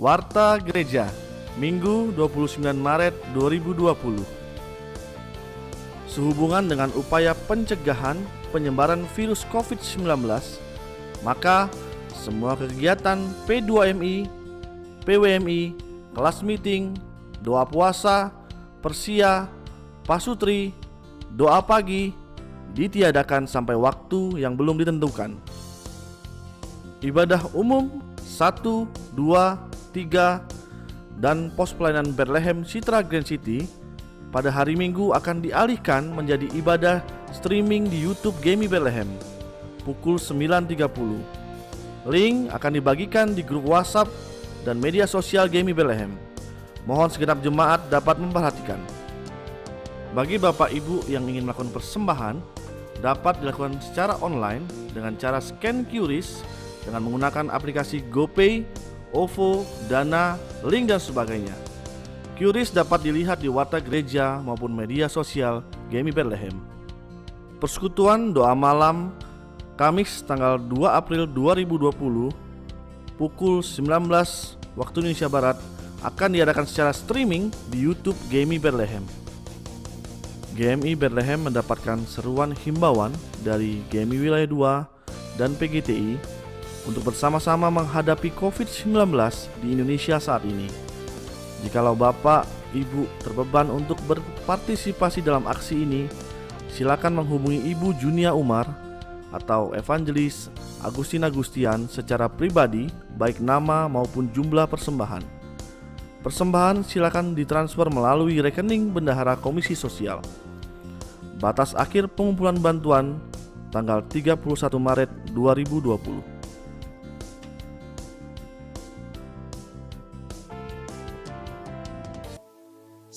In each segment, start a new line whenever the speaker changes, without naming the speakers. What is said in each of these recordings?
Warta Gereja, Minggu 29 Maret 2020. Sehubungan dengan upaya pencegahan penyebaran virus COVID-19, maka semua kegiatan P2MI, PWMI, kelas meeting, doa puasa, persia, pasutri, doa pagi ditiadakan sampai waktu yang belum ditentukan. Ibadah umum 1, 2, 3 dan pos pelayanan Bethlehem Citra Grand City pada hari Minggu akan dialihkan menjadi ibadah streaming di YouTube GEMI Bethlehem pukul 9.30. Link akan dibagikan di grup WhatsApp dan media sosial GEMI Bethlehem. Mohon segenap jemaat dapat memperhatikan. Bagi Bapak Ibu yang ingin melakukan persembahan, dapat dilakukan secara online dengan cara scan QRIS dengan menggunakan aplikasi GoPay, OVO, Dana, Link dan sebagainya. QRIS dapat dilihat di warta gereja maupun media sosial GEMI Bethlehem. Persekutuan doa malam Kamis tanggal 2 April 2020 pukul 19 waktu Indonesia Barat akan diadakan secara streaming di YouTube GEMI Bethlehem. GMI Bethlehem mendapatkan seruan himbauan dari GMI Wilayah 2 dan PGTI untuk bersama-sama menghadapi COVID-19 di Indonesia saat ini. Jikalau Bapak, Ibu terbeban untuk berpartisipasi dalam aksi ini, silakan menghubungi Ibu Junia Umar atau Evangelis Agustin Agustian secara pribadi, baik nama maupun jumlah persembahan. Persembahan silakan ditransfer melalui rekening Bendahara Komisi Sosial. Batas akhir pengumpulan bantuan tanggal 31 Maret 2020.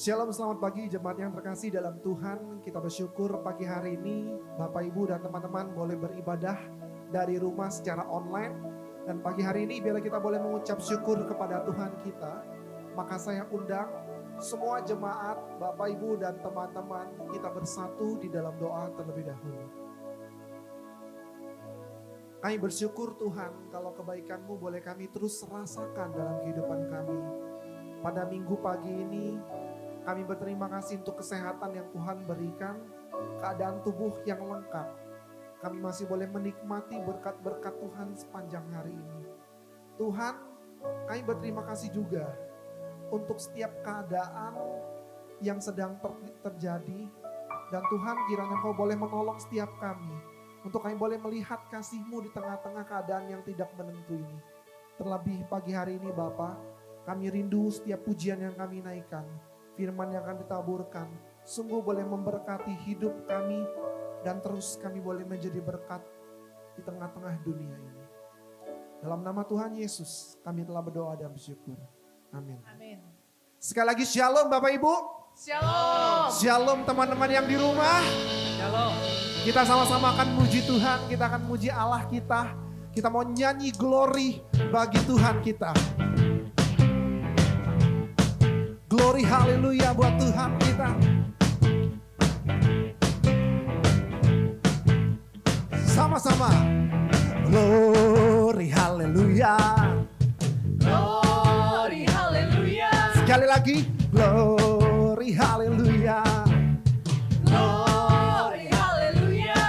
Shalom, selamat pagi jemaat yang terkasih dalam Tuhan. Kita bersyukur pagi hari ini Bapak Ibu dan teman-teman boleh beribadah dari rumah secara online. Dan pagi hari ini bila kita boleh mengucap syukur kepada Tuhan kita, maka saya undang semua jemaat, Bapak Ibu dan teman-teman, kita bersatu di dalam doa terlebih dahulu. Kami bersyukur Tuhan kalau kebaikan-Mu boleh kami terus rasakan dalam kehidupan kami. Pada minggu pagi ini kami berterima kasih untuk kesehatan yang Tuhan berikan, keadaan tubuh yang lengkap. Kami masih boleh menikmati berkat-berkat Tuhan sepanjang hari ini. Tuhan, kami berterima kasih juga untuk setiap keadaan yang sedang terjadi. Dan Tuhan, kiranya Kau boleh menolong setiap kami, untuk kami boleh melihat kasih-Mu di tengah-tengah keadaan yang tidak menentu ini. Terlebih pagi hari ini Bapa, kami rindu setiap pujian yang kami naikkan, firman yang akan ditaburkan, sungguh boleh memberkati hidup kami dan terus kami boleh menjadi berkat di tengah-tengah dunia ini. Dalam nama Tuhan Yesus kami telah berdoa dan bersyukur. Amin.
Amin.
Sekali lagi shalom Bapak Ibu.
Shalom.
Shalom teman-teman yang di rumah.
Shalom.
Kita sama-sama akan muji Tuhan, kita akan muji Allah kita. Kita mau nyanyi glory bagi Tuhan kita. Glory haleluya buat Tuhan kita. Sama-sama. Glory haleluya.
Glory haleluya.
Sekali lagi. Glory haleluya.
Glory haleluya.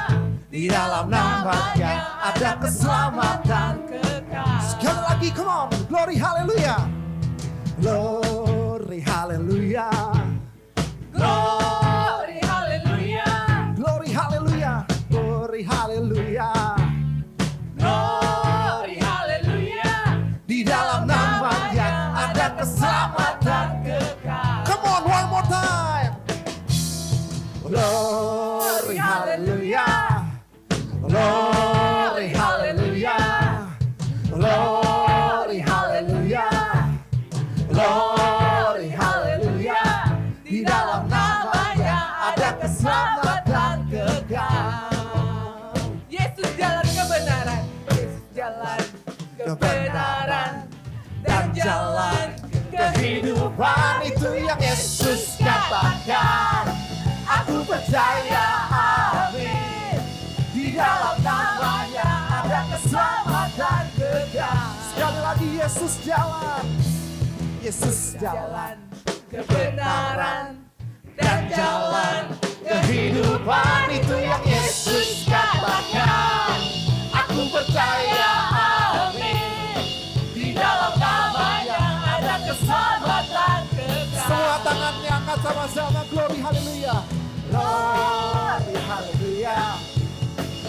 Di dalam namanya ada keselamatan
kekal.
Sekali lagi, come on. Glory haleluya. Glory haleluya.
Glory haleluya.
Glory haleluya. Glory haleluya.
Glory haleluya.
Di dalam namanya ada keselamatan
kekal.
Come on, one more time. Glory haleluya. Glory haleluya. Glory haleluya. Glory haleluya. Di dalam namanya ada keselamatan kekal.
Yesus jalan kebenaran. Yesus jalan kebenaran dan jalan
Kehidupan itu yang Yesus katakan. Aku percaya, amin. Di dalam namanya ada keselamatan kekal. Sekali lagi Yesus jalan. Yesus
jalan kebenaran dan jalan kehidupan. Itu yang Yesus katakan. Aku percaya, amin. Di dalam namanya ada keselamatan kekal.
Semua tangannya angkat sama-sama. Glory haleluya. Glory haleluya.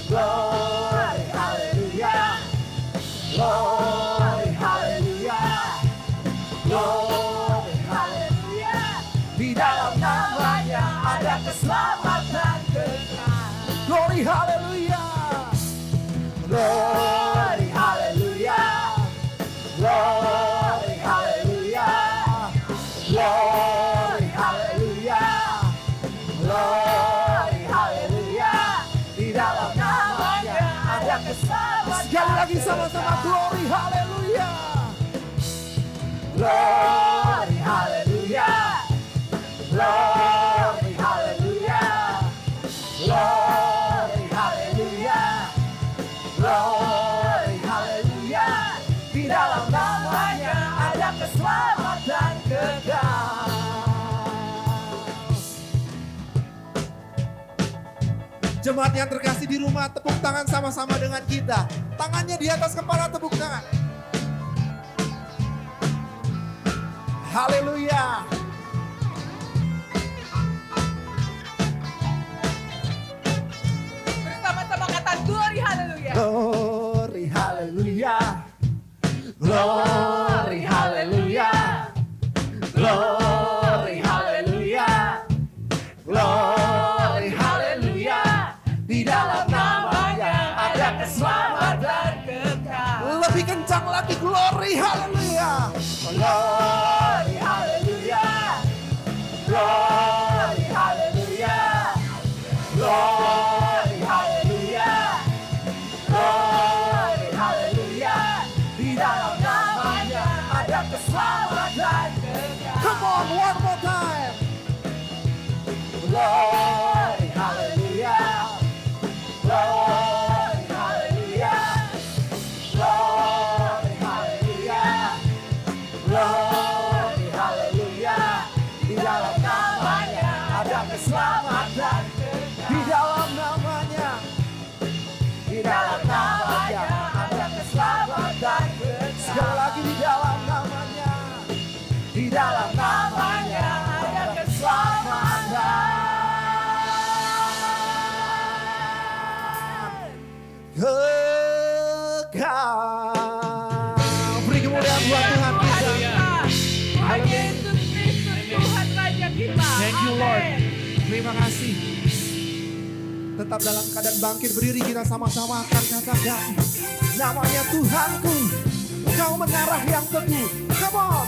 Glory haleluya. Glory haleluya. Glory haleluya.
Di dalam namanya ada keselamatan kekal.
Glory haleluya. Glory haleluya. Glory haleluya. Glory haleluya. Glory haleluya.
Di dalam namanya ada keselamatan.
Sekali lagi sama-sama glory haleluya. Glory haleluya. Glory haleluya. Glory haleluya. Glory haleluya.
Di dalam namanya ada keselamatan kekal.
Jemaat yang terkasih di rumah, tepuk tangan sama-sama dengan kita. Tangannya di atas kepala, tepuk tangan. Haleluya.
Bersama-sama kata glory haleluya.
Glory haleluya. Glory haleluya. Glory haleluya. Glory haleluya.
Di dalam namanya ada keselamatan kekal.
Lebih kencang lagi glory haleluya. Glory haleluya. Glory haleluya. Glory haleluya. Glory haleluya.
Di dalam namanya ada keselamatan kekal.
Come on, one more time. Glory haleluya. Glory haleluya. Glory haleluya. Glory haleluya. Di dalam namanya ada keselamatan. Di dalam namanya. Di dalam namanya ada keselamatan. Sekali lagi di dalam namanya. Di dalam namanya ada keselamatan. Kekal. Beri kemuliaan buat Tuhan kita.
Tuhan Yesus Kristus Tuhan Raja kita.
Thank you Lord.
Amin.
Terima kasih. Tetap dalam keadaan bangkit berdiri, kita sama-sama akan katakan namanya Tuhanku. Engkau mengarah yang teguh. Come on.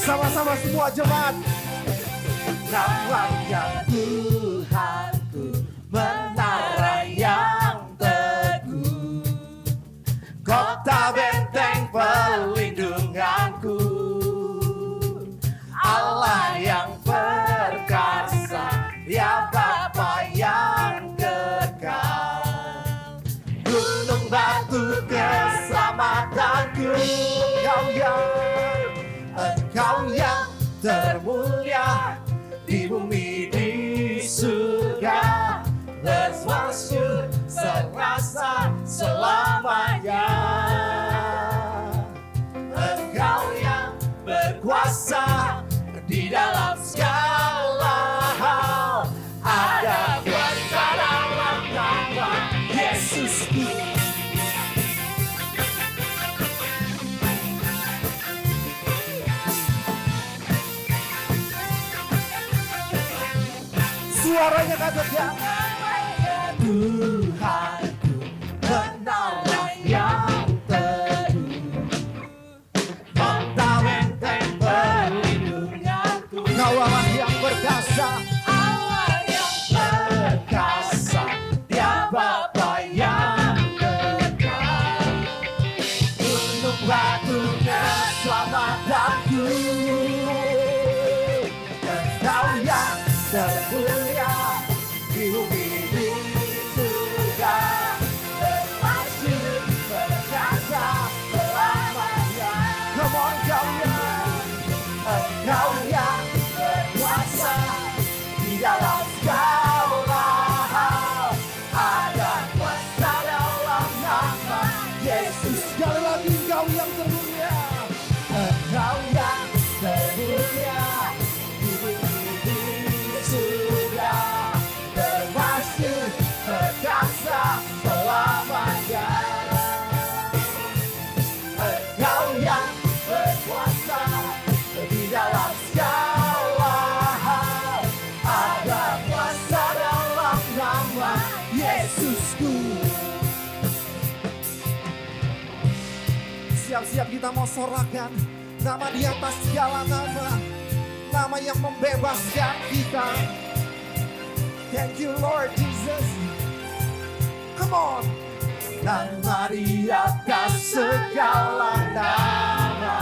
Sama-sama semua jemaat. Namanya Tuhanku, menara yang teguh, kota benteng perlindunganku, Allah yang perkasa, ya Bapa yang kekal, gunung batu keselamatanku, Engkau yang termulia di bumi di surga, let's worship serasa selamanya. Engkau yang berkuasa di dalam segala hal, ada kuasa dalam nama Yesusku. Suaranya katakan Tuhanku, menara yang teguh, kota benteng perlindunganku, Kau Allah yang perkasa,
Allah yang
perkasa, Dia Bapa yang kekal, gunung batu keselamatanku,
Engkau yang berkuasa di dalam segala hal. Ada kuasa dalam nama Yesus.
Sekali lagi Engkau yang termulia.
Engkau yang termulia di bumi di surga, termasuk perkasa selamanya. Engkau yang berkuasa di dalam segala hal. Ada kuasa dalam nama Yesusku.
Siap-siap kita mau sorakan nama di atas segala nama. Nama yang membebaskan kita. Thank you Lord Jesus. Come on.
Nama di atas segala nama.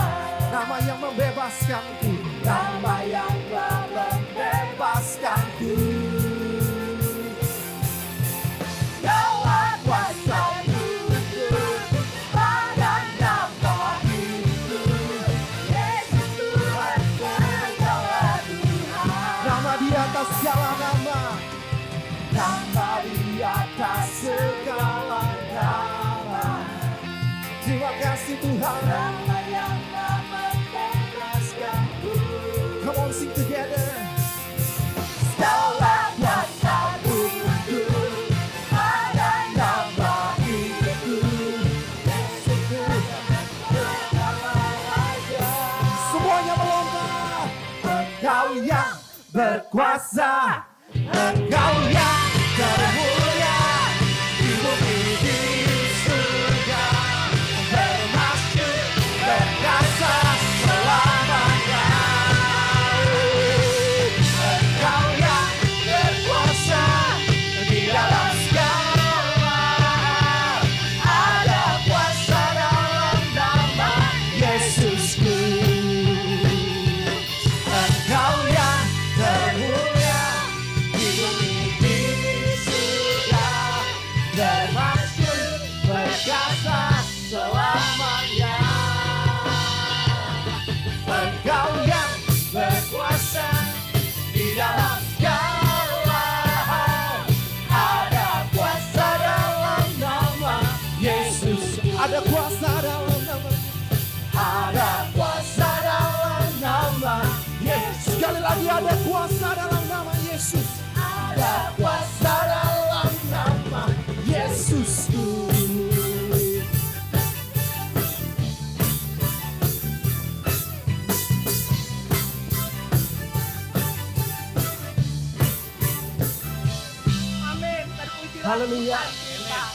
Nama yang membebaskanku.
Nama yang membebaskanku. Segala kuasa tunduk pada nama itu. Yesus Tuhan segala Tuhan.
Nama di atas segala nama.
Nama di atas segala nama.
Terima kasih Tuhan.
Nama yang membebaskanku.
Come on sing together.
Segala kuasa tunduk pada nama itu. Yesus Tuhan segala raja.
Semuanya melompat.
Engkau yang berkuasa, Engkau yang termulia di bumi di surga, termasuk perkasa selamanya. Engkau yang berkuasa di dalam segala hal. Ada kuasa dalam nama Yesusku. Engkau yang termulia di bumi di surga, termasuk perkasa selamanya. Engkau yang berkuasa di dalam segala hal. Ada kuasa dalam nama Yesus.
Ada kuasa dalam nama.
Ada kuasa dalam nama Yesus.
Sekali lagi ada kuasa dalam nama Yesus.
Ada kuasa dalam nama Yesusku.
Amin. Terpujilah
Haleluya.
Tuhan.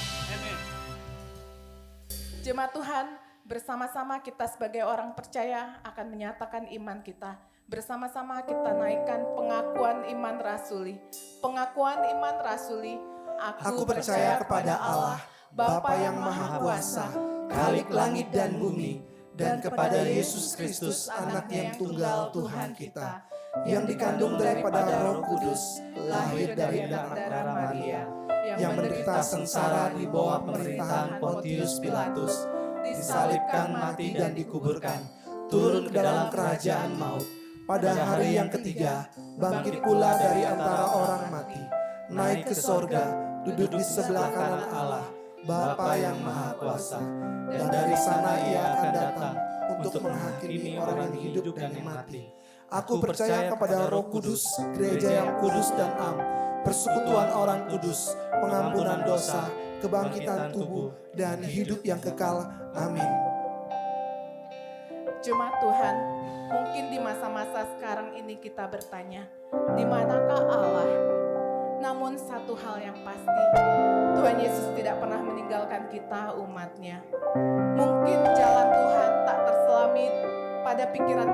Jemaat Tuhan, bersama-sama kita sebagai orang percaya akan menyatakan iman kita. Bersama-sama kita naikkan pengakuan iman rasuli. Pengakuan iman rasuli.
Aku percaya kepada Allah, Bapa yang Maha Kuasa, Khalik langit dan bumi, dan kepada Yesus Kristus, Anaknya yang tunggal Tuhan kita, yang dikandung daripada Roh Kudus, lahir dari darah Maria, yang menderita sengsara di bawah pemerintahan Pontius Pilatus, disalibkan, mati dan dikuburkan, turun ke dalam kerajaan maut. Pada hari yang ketiga, bangkit pula dari antara orang mati, naik ke sorga, duduk di sebelah kanan Allah, Bapa yang Maha Kuasa. Dan dari sana ia akan datang untuk menghakimi orang yang hidup dan yang mati. Aku percaya kepada Roh Kudus, gereja yang kudus dan am, persekutuan orang kudus, pengampunan dosa, kebangkitan tubuh, dan hidup yang kekal. Amin.
Jemaat Tuhan, mungkin di masa-masa sekarang ini kita bertanya, di manakah Allah? Namun satu hal yang pasti, Tuhan Yesus tidak pernah meninggalkan kita umatnya. Mungkin jalan Tuhan tak terselami pada pikiran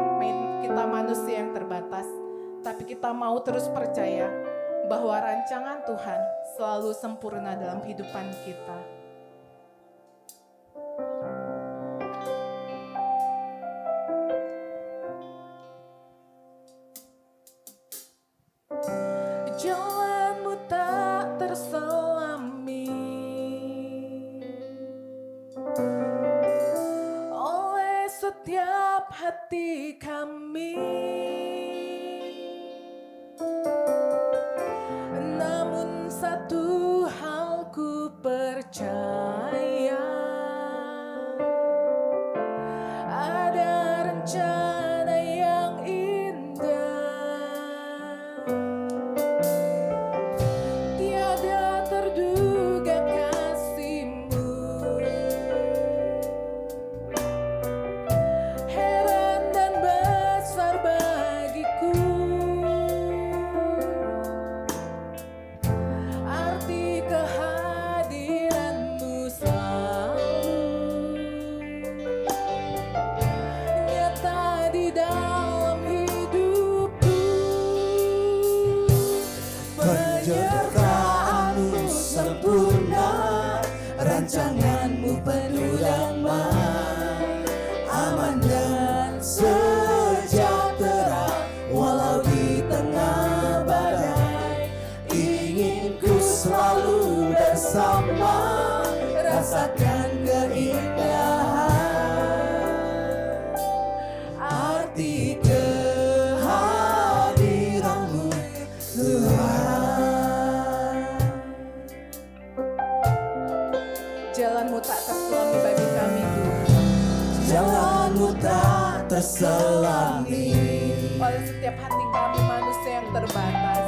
kita manusia yang terbatas, tapi kita mau terus percaya bahwa rancangan Tuhan selalu sempurna dalam kehidupan kita. Jalanmu tak terselami oleh setiap setiap hati kami. Namun satu hal ku percaya, ada rencana yang indah, tiada terduga kasih-Mu. Heran dan besar bagiku arti kehadiran-Mu selalu nyata di dalam hidupku.
Penyertaan-Mu sempurna, rancangan-Mu penuh damai, aman dan sejahtera walau di tengah badai. Ingin ku selalu bersama, rasakan keindahan arti kehadiran-Mu Tuhan.
Jalan-Mu tak terselami bagi kami Tuhan.
Jalan-Mu tak terselangi
Oleh setiap hati kami manusia yang terbatas,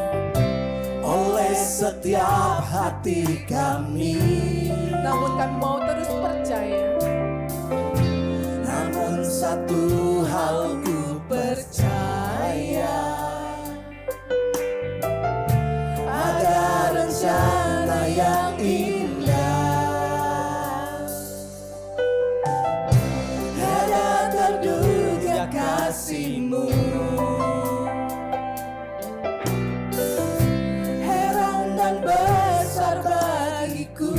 oleh setiap hati kami.
namun kami mau terus percaya,
Namun satu hal ku percaya, ada rencana yang indah, ada terduga kasih-Mu. Heran dan besar bagiku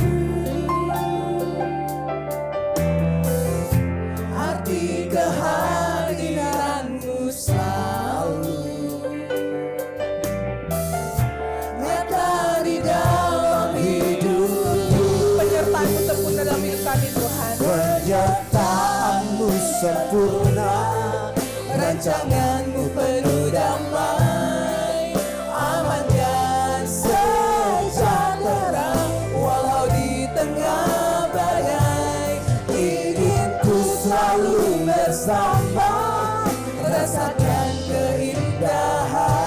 arti kehadiran-Mu selalu nyata di dalam hidupku.
penyertaan-Mu sempurna dalam hidup kami Tuhan.
Penyertaan-Mu sempurna, rancangan-Mu penuh damai, aman dan sejahtera walau di tengah badai. Ingin ku selalu bersama, rasakan keindahan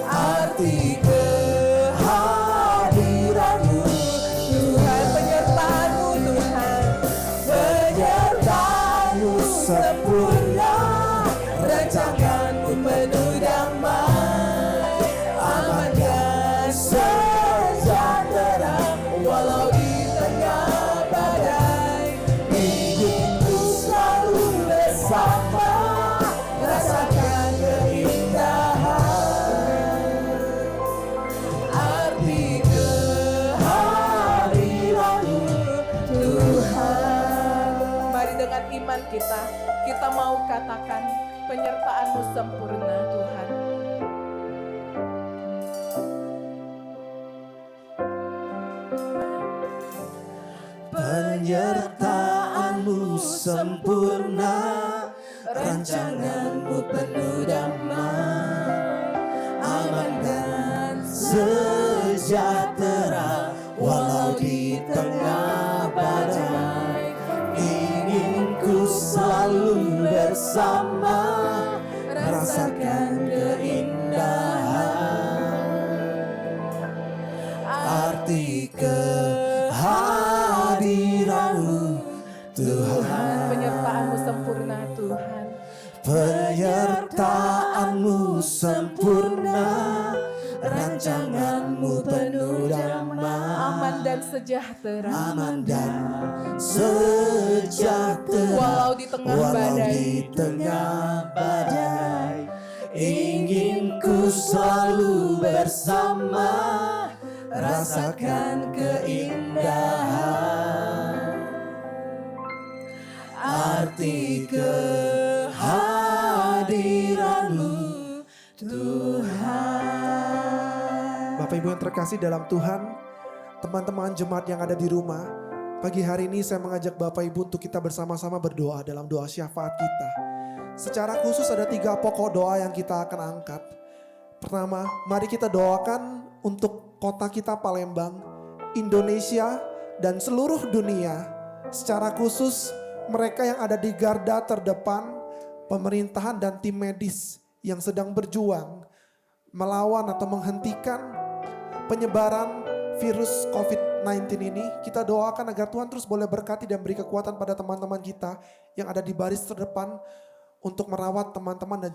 arti kehadiran-Mu Tuhan. Penyertaan-Mu Tuhan, penyertaan-Mu sempurna, rancangan-Mu penuh damai, aman dan sejahtera walau di tengah badai. Ingin ku selalu bersama, rasakan keindahan arti kehadiran-Mu Tuhan.
Mari dengan iman kita mau katakan penyertaan-Mu sempurna Tuhan.
Penyertaan-Mu sempurna, rancangan-Mu penuh damai, aman dan sejahtera walau di tengah badai. Ingin ku selalu bersama, rasakan keindahan arti kehadiran-Mu Tuhan.
Penyertaan-Mu sempurna Tuhan.
Penyertaan-Mu sempurna, rancangan-Mu penuh damai,
Aman dan sejahtera
aman dan sejahtera
walau di tengah
walau
badai.
di tengah badai. Ingin ku selalu bersama, rasakan keindahan arti kehadiran-Mu Tuhan.
Bapak Ibu yang terkasih dalam Tuhan, teman-teman jemaat yang ada di rumah, Pagi hari ini saya mengajak Bapak Ibu untuk kita bersama-sama berdoa dalam doa syafaat kita. Secara khusus ada 3 pokok doa yang kita akan angkat. Pertama, mari kita doakan untuk kota kita Palembang, Indonesia, dan seluruh dunia. Secara khusus mereka yang ada di garda terdepan, pemerintahan dan tim medis yang sedang berjuang melawan atau menghentikan penyebaran virus COVID-19 ini. Kita doakan agar Tuhan terus boleh berkati dan beri kekuatan pada teman-teman kita yang ada di baris terdepan untuk merawat teman-teman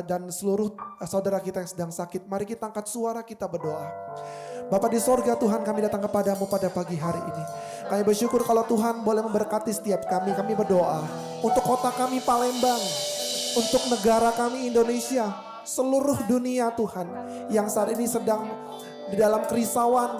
dan seluruh saudara kita yang sedang sakit. Mari kita angkat suara, kita berdoa. Bapa di sorga, Tuhan, kami datang kepadamu pada pagi hari ini. Kami bersyukur kalau Tuhan boleh memberkati setiap kami. Kami berdoa untuk kota kami Palembang, untuk negara kami Indonesia, seluruh dunia Tuhan yang saat ini sedang di dalam kerisauan,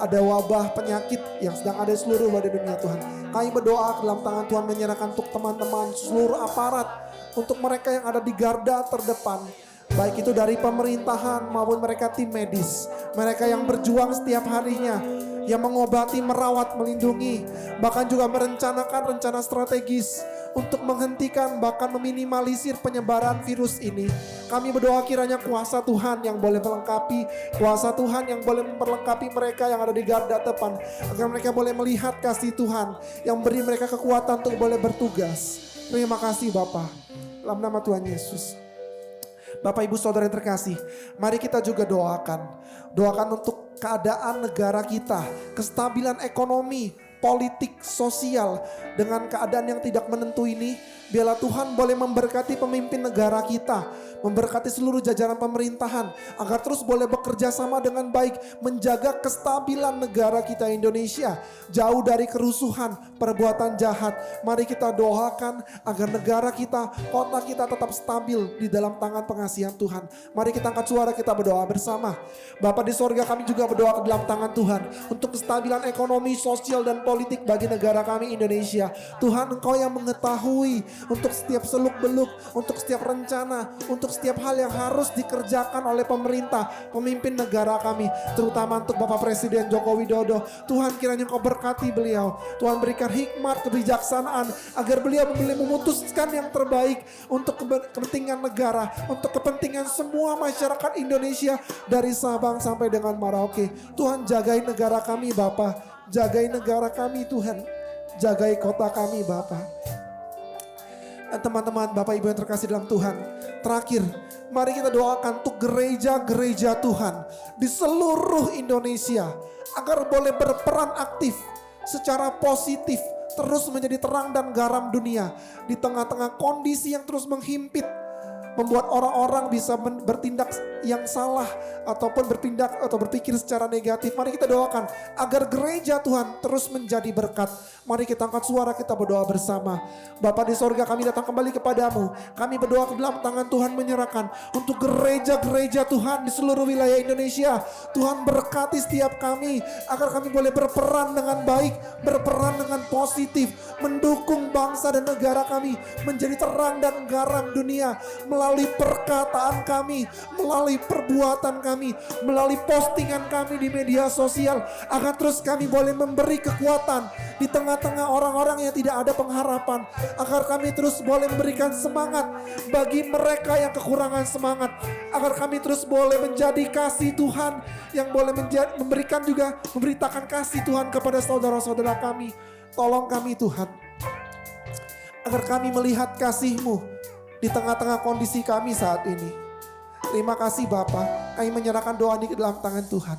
ada wabah penyakit yang sedang ada di seluruh dunia Tuhan. Kami berdoa dalam tangan Tuhan, menyerahkan untuk teman-teman seluruh aparat, untuk mereka yang ada di garda terdepan, baik itu dari pemerintahan maupun mereka tim medis, mereka yang berjuang setiap harinya, yang mengobati, merawat, melindungi, bahkan juga merencanakan rencana strategis untuk menghentikan bahkan meminimalisir penyebaran virus ini. Kami berdoa kiranya kuasa Tuhan yang boleh melengkapi, kuasa Tuhan yang boleh memperlengkapi mereka yang ada di garda depan, agar mereka boleh melihat kasih Tuhan yang beri mereka kekuatan untuk boleh bertugas. Terima kasih Bapa, dalam nama Tuhan Yesus. Bapak Ibu Saudara yang terkasih, mari kita juga doakan untuk keadaan negara kita, kestabilan ekonomi, politik, sosial. Dengan keadaan yang tidak menentu ini, biarlah Tuhan boleh memberkati pemimpin negara kita, memberkati seluruh jajaran pemerintahan, agar terus boleh bekerja sama dengan baik, menjaga kestabilan negara kita Indonesia, jauh dari kerusuhan, perbuatan jahat. Mari kita doakan agar negara kita, kota kita tetap stabil di dalam tangan pengasihan Tuhan. Mari kita angkat suara, kita berdoa bersama. Bapa di sorga, kami juga berdoa ke dalam tangan Tuhan untuk kestabilan ekonomi, sosial, dan politik bagi negara kami Indonesia. Tuhan, Engkau yang mengetahui untuk setiap seluk-beluk, untuk setiap rencana, untuk setiap hal yang harus dikerjakan oleh pemerintah, pemimpin negara kami, terutama untuk Bapak Presiden Joko Widodo. Tuhan, kiranya Engkau berkati beliau. Tuhan, berikan hikmat, kebijaksanaan, agar beliau memilih memutuskan yang terbaik untuk kepentingan negara, untuk kepentingan semua masyarakat Indonesia dari Sabang sampai dengan Merauke. Tuhan, jagai negara kami Bapa. Jagai negara kami Tuhan, jagai kota kami Bapa. Dan teman-teman, Bapak Ibu yang terkasih dalam Tuhan, terakhir mari kita doakan untuk gereja-gereja Tuhan di seluruh Indonesia, agar boleh berperan aktif secara positif, terus menjadi terang dan garam dunia di tengah-tengah kondisi yang terus menghimpit, membuat orang-orang bisa bertindak yang salah ataupun berpikir secara negatif. Mari kita doakan agar gereja Tuhan terus menjadi berkat. Mari kita angkat suara, kita berdoa bersama. Bapa di sorga, kami datang kembali kepadamu. Kami berdoa ke dalam tangan Tuhan, menyerahkan untuk gereja-gereja Tuhan di seluruh wilayah Indonesia. Tuhan, berkati setiap kami agar kami boleh berperan dengan baik, berperan dengan positif, mendukung bangsa dan negara kami menjadi terang dan garam dunia melalui perkataan kami, melalui perbuatan kami, melalui postingan kami di media sosial, agar terus kami boleh memberi kekuatan di tengah-tengah orang-orang yang tidak ada pengharapan, agar kami terus boleh memberikan semangat bagi mereka yang kekurangan semangat, agar kami terus boleh menjadi kasih Tuhan yang boleh memberitakan kasih Tuhan kepada saudara-saudara kami. Tolong kami Tuhan, agar kami melihat kasih-Mu di tengah-tengah kondisi kami saat ini. Terima kasih Bapa, kami menyerahkan doa ini ke dalam tangan Tuhan.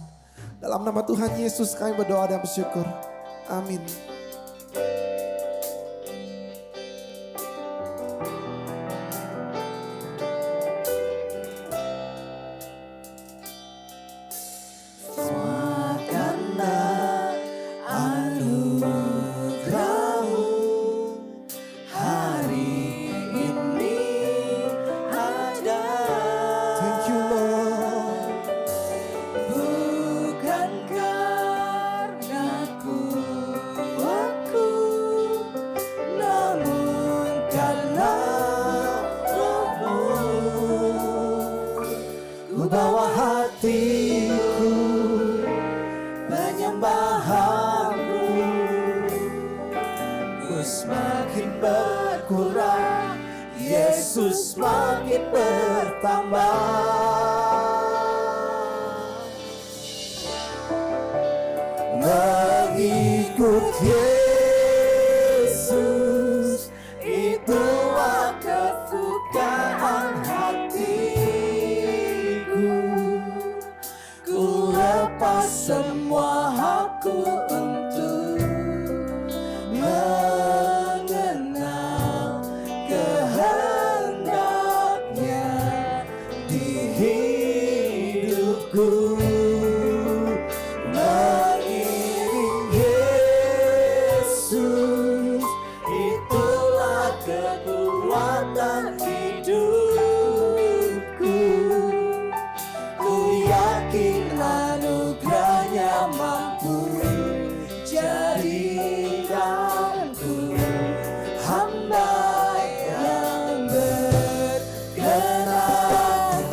Dalam nama Tuhan Yesus kami berdoa dan bersyukur. Amin.
Bawa hatiku menyembah-Mu, berkurang, Yesus makin bertambah. Mengikut Yesus, itulah kesukaan hatiku. Ku lepas semua hakku untuk mengenal kehendaknya di hidupku. Mengiring Yesus, itulah kekuatan hidupku. Ku yakin anugerahnya mampu jadikanku hamba yang berkenan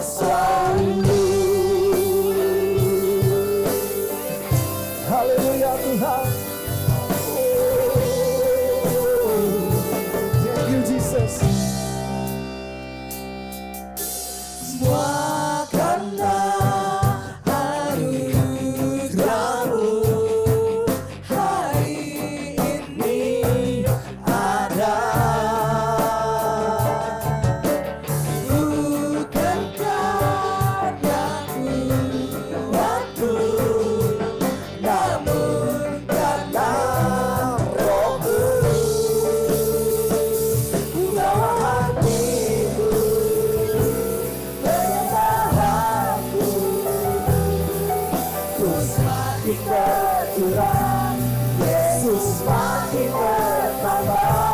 selalu. Haleluya Tuhan. Thank you Jesus. Semua karena anugerahmu hari ini ada. Bukan karena kuatku, namun karena Roh-Mu. Ku bawa hatiku, penyembahanku, ku semakin berkurang, Yesus semakin bertambah.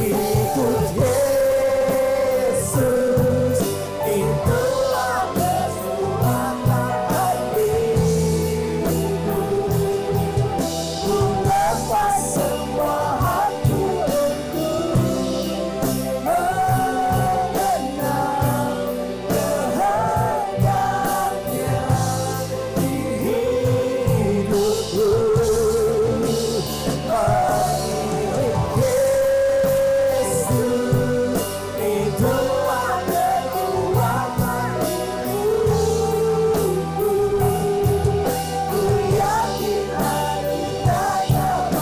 Mengikut Yesus, itulah keselamatan hatiku. Ku lepas semua hakku untuk mengenal kehendaknya di hidupku. Mengiring Yesus, itulah kekuatan hidupku. Ku yakin anugerahnya mampu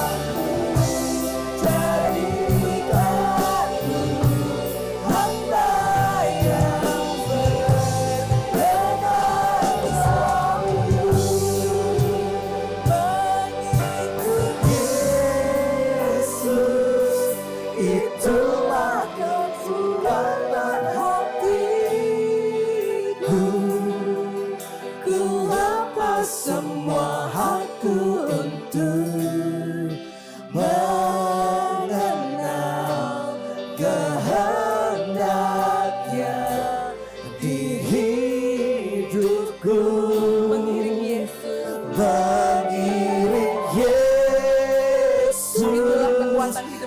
jadikanku hamba yang berkenan selalu. Mengikut Yesus, itulah kekuatan hatiku. Ku lepas semua hakku untuk mengenal kehendaknya di hidupku.
Mengiring Yesus,
Mengiring Yesus,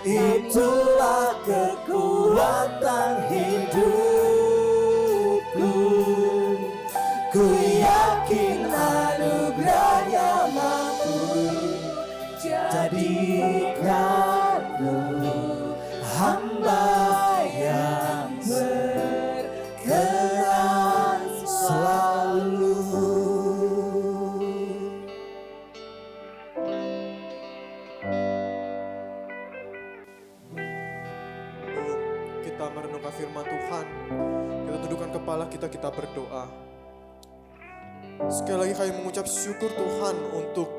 itulah kekuatan
itulah
hidupku.
kekuatan hidupku. Ku yakin anugerahnya mampu jadikanku hamba yang berkenan selalu.
Kita merenungkan firman Tuhan, kita tundukkan kepala kita berdoa. Sekali lagi kami mengucap syukur Tuhan untuk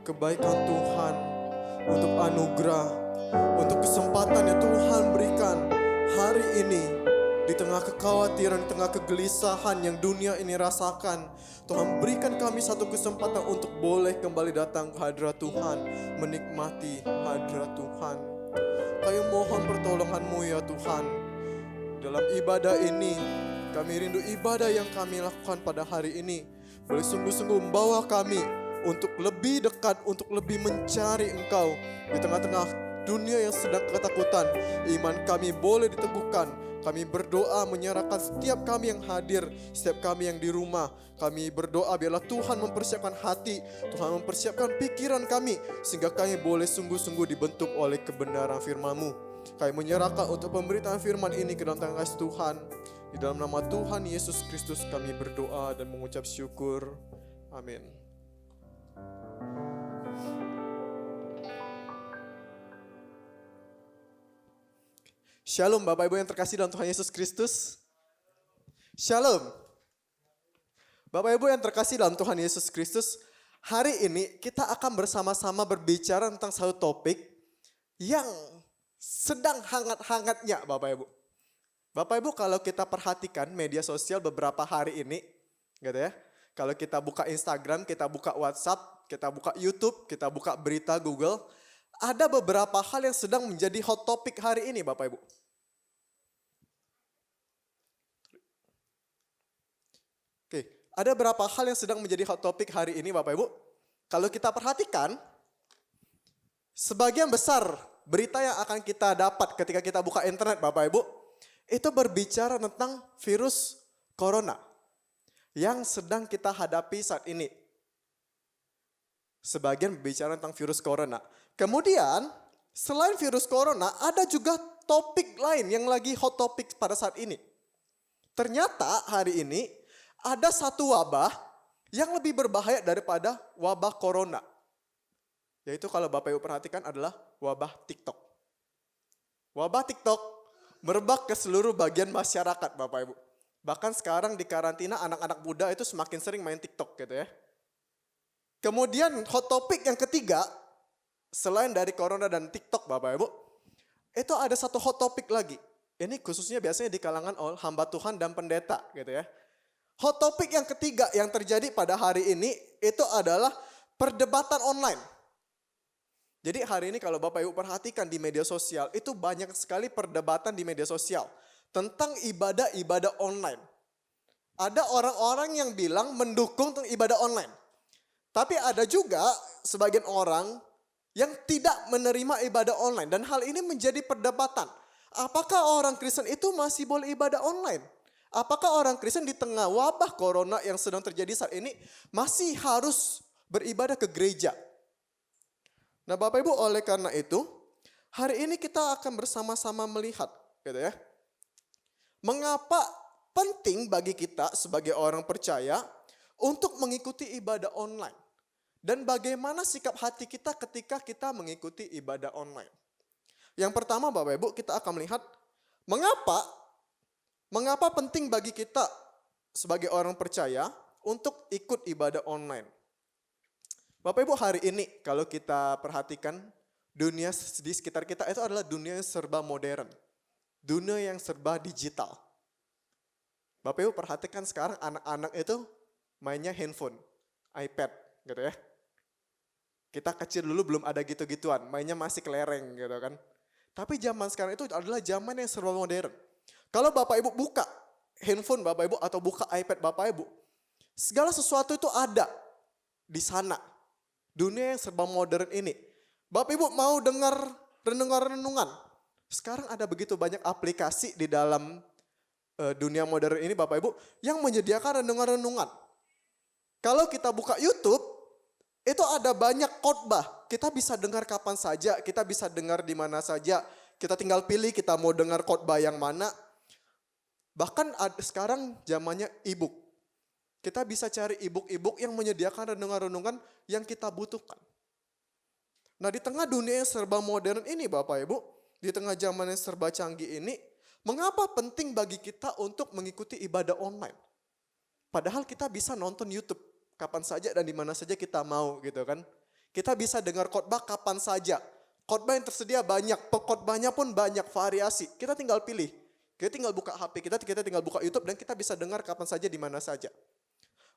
kebaikan Tuhan, untuk anugerah, untuk kesempatan yang Tuhan berikan hari ini. Di tengah kekhawatiran, di tengah kegelisahan yang dunia ini rasakan, Tuhan berikan kami satu kesempatan untuk boleh kembali datang ke hadirat Tuhan, menikmati hadirat Tuhan. Kami mohon pertolongan-Mu ya Tuhan. Dalam ibadah ini, kami rindu ibadah yang kami lakukan pada hari ini boleh sungguh-sungguh membawa kami untuk lebih dekat, untuk lebih mencari Engkau. Di tengah-tengah dunia yang sedang ketakutan, iman kami boleh diteguhkan Kami berdoa menyerahkan setiap kami yang hadir, setiap kami yang di rumah. Kami berdoa biarlah Tuhan mempersiapkan hati, Tuhan mempersiapkan pikiran kami, sehingga kami boleh sungguh-sungguh dibentuk oleh kebenaran firman-Mu. Kami menyerahkan untuk pemberitaan firman ini ke dalam tangan kasih Tuhan. Di dalam nama Tuhan Yesus Kristus kami berdoa dan mengucap syukur. Amin. Shalom Bapak Ibu yang terkasih dalam Tuhan Yesus Kristus. Shalom. Bapak Ibu yang terkasih dalam Tuhan Yesus Kristus. Hari ini kita akan bersama-sama berbicara tentang satu topik yang sedang hangat-hangatnya Bapak Ibu. Bapak Ibu kalau kita perhatikan media sosial beberapa hari ini, gitu ya. Kalau kita buka Instagram, kita buka WhatsApp, kita buka YouTube, kita buka berita Google, ada beberapa hal yang sedang menjadi hot topic hari ini Bapak Ibu. Oke, ada beberapa hal yang sedang menjadi hot topic hari ini Bapak Ibu. Kalau kita perhatikan, sebagian besar berita yang akan kita dapat ketika kita buka internet Bapak Ibu, itu berbicara tentang virus corona yang sedang kita hadapi saat ini. Sebagian berbicara tentang virus corona. Kemudian, selain virus corona, ada juga topik lain yang lagi hot topic pada saat ini. Ternyata hari ini ada satu wabah yang lebih berbahaya daripada wabah corona. Yaitu kalau Bapak Ibu perhatikan adalah wabah TikTok. Wabah TikTok merebak ke seluruh bagian masyarakat Bapak Ibu. Bahkan sekarang di karantina anak-anak muda itu semakin sering main TikTok gitu ya. Kemudian hot topic yang ketiga, selain dari corona dan TikTok Bapak Ibu, itu ada satu hot topic lagi. Ini khususnya biasanya di kalangan hamba Tuhan dan pendeta gitu ya. Hot topic yang ketiga yang terjadi pada hari ini itu adalah perdebatan online. Jadi hari ini kalau Bapak Ibu perhatikan di media sosial, itu banyak sekali perdebatan di media sosial tentang ibadah-ibadah online. Ada orang-orang yang bilang mendukung tentang ibadah online. Tapi ada juga sebagian orang yang tidak menerima ibadah online. Dan hal ini menjadi perdebatan. Apakah orang Kristen itu masih boleh ibadah online? Apakah orang Kristen di tengah wabah corona yang sedang terjadi saat ini masih harus beribadah ke gereja? Nah Bapak Ibu, oleh karena itu, hari ini kita akan bersama-sama melihat, gitu ya. Mengapa penting bagi kita sebagai orang percaya untuk mengikuti ibadah online? Dan bagaimana sikap hati kita ketika kita mengikuti ibadah online? Yang pertama Bapak Ibu, kita akan melihat mengapa penting bagi kita sebagai orang percaya untuk ikut ibadah online. Bapak Ibu, hari ini kalau kita perhatikan dunia di sekitar kita itu adalah dunia yang serba modern. Dunia yang serba digital. Bapak Ibu perhatikan sekarang anak-anak itu mainnya handphone, iPad gitu ya. Kita kecil dulu belum ada gitu-gituan, mainnya masih kelereng gitu kan. Tapi zaman sekarang itu adalah zaman yang serba modern. Kalau Bapak Ibu buka handphone Bapak Ibu atau buka iPad Bapak Ibu, segala sesuatu itu ada di sana. Dunia yang serba modern ini. Bapak Ibu mau dengar renungan-renungan. Sekarang ada begitu banyak aplikasi di dalam dunia modern ini Bapak Ibu yang menyediakan renungan-renungan. Kalau kita buka YouTube, itu ada banyak khotbah. Kita bisa dengar kapan saja, kita bisa dengar di mana saja. Kita tinggal pilih kita mau dengar khotbah yang mana. Bahkan sekarang zamannya e-book. Kita bisa cari e-book yang menyediakan renungan-renungan yang kita butuhkan. Nah di tengah dunia yang serba modern ini Bapak Ibu, di tengah zaman yang serba canggih ini, mengapa penting bagi kita untuk mengikuti ibadah online? Padahal kita bisa nonton YouTube kapan saja dan di mana saja kita mau gitu kan. Kita bisa dengar khotbah kapan saja. Khotbah yang tersedia banyak, pengkhotbahnya pun banyak variasi. Kita tinggal pilih. Kita tinggal buka HP kita tinggal buka YouTube dan kita bisa dengar kapan saja di mana saja.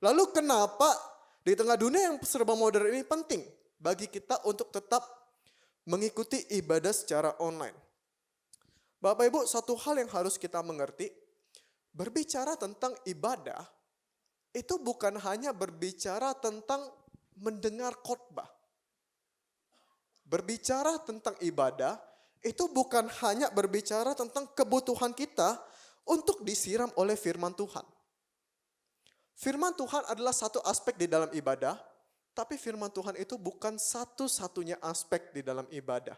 Lalu kenapa di tengah dunia yang serba modern ini penting bagi kita untuk tetap mengikuti ibadah secara online? Bapak Ibu, satu hal yang harus kita mengerti, berbicara tentang ibadah itu bukan hanya berbicara tentang mendengar khotbah. Berbicara tentang ibadah itu bukan hanya berbicara tentang kebutuhan kita untuk disiram oleh firman Tuhan. Firman Tuhan adalah satu aspek di dalam ibadah, tapi firman Tuhan itu bukan satu-satunya aspek di dalam ibadah.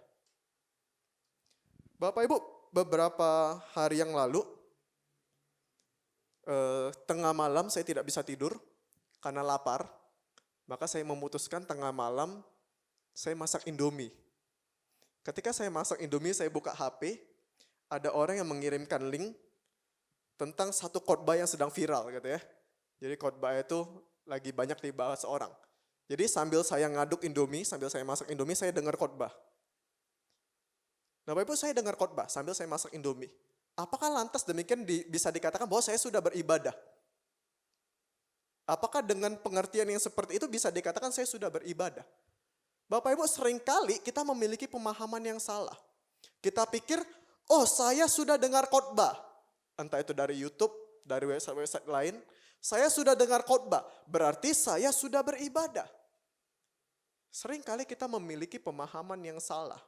Bapak Ibu, beberapa hari yang lalu, tengah malam saya tidak bisa tidur karena lapar. Maka saya memutuskan tengah malam saya masak Indomie. Ketika saya masak Indomie, saya buka HP, ada orang yang mengirimkan link tentang satu khotbah yang sedang viral gitu ya. Jadi khotbah itu lagi banyak dibahas orang. Jadi sambil saya ngaduk Indomie, sambil saya masak Indomie, saya dengar khotbah. Nah Bapak Ibu, saya dengar khotbah sambil saya masak Indomie. Apakah lantas demikian bisa dikatakan bahwa saya sudah beribadah? Apakah dengan pengertian yang seperti itu bisa dikatakan saya sudah beribadah? Bapak Ibu, seringkali kita memiliki pemahaman yang salah. Kita pikir, oh saya sudah dengar khotbah. Entah itu dari YouTube, dari website-website lain. Saya sudah dengar khotbah, berarti saya sudah beribadah. Seringkali kita memiliki pemahaman yang salah.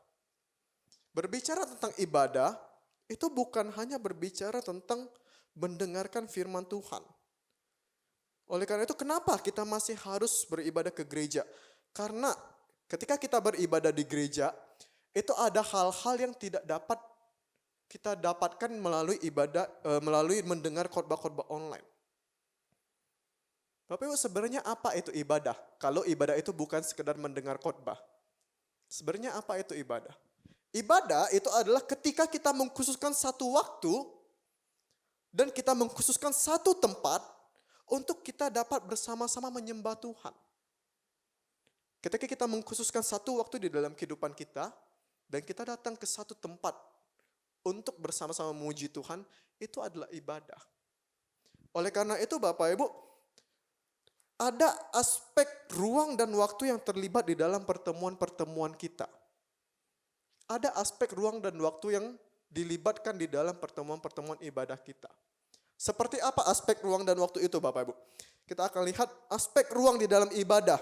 Berbicara tentang ibadah, itu bukan hanya berbicara tentang mendengarkan firman Tuhan. Oleh karena itu, kenapa kita masih harus beribadah ke gereja? Karena ketika kita beribadah di gereja, itu ada hal-hal yang tidak dapat kita dapatkan melalui ibadah, melalui mendengar khotbah-khotbah online. Bapak Ibu, sebenarnya apa itu ibadah? Kalau ibadah itu bukan sekedar mendengar khotbah. Sebenarnya apa itu ibadah? Ibadah itu adalah ketika kita mengkhususkan satu waktu dan kita mengkhususkan satu tempat untuk kita dapat bersama-sama menyembah Tuhan. Ketika kita mengkhususkan satu waktu di dalam kehidupan kita dan kita datang ke satu tempat untuk bersama-sama memuji Tuhan, itu adalah ibadah. Oleh karena itu Bapak Ibu, ada aspek ruang dan waktu yang terlibat di dalam pertemuan-pertemuan kita. Ada aspek ruang dan waktu yang dilibatkan di dalam pertemuan-pertemuan ibadah kita. Seperti apa aspek ruang dan waktu itu Bapak Ibu? Kita akan lihat aspek ruang di dalam ibadah.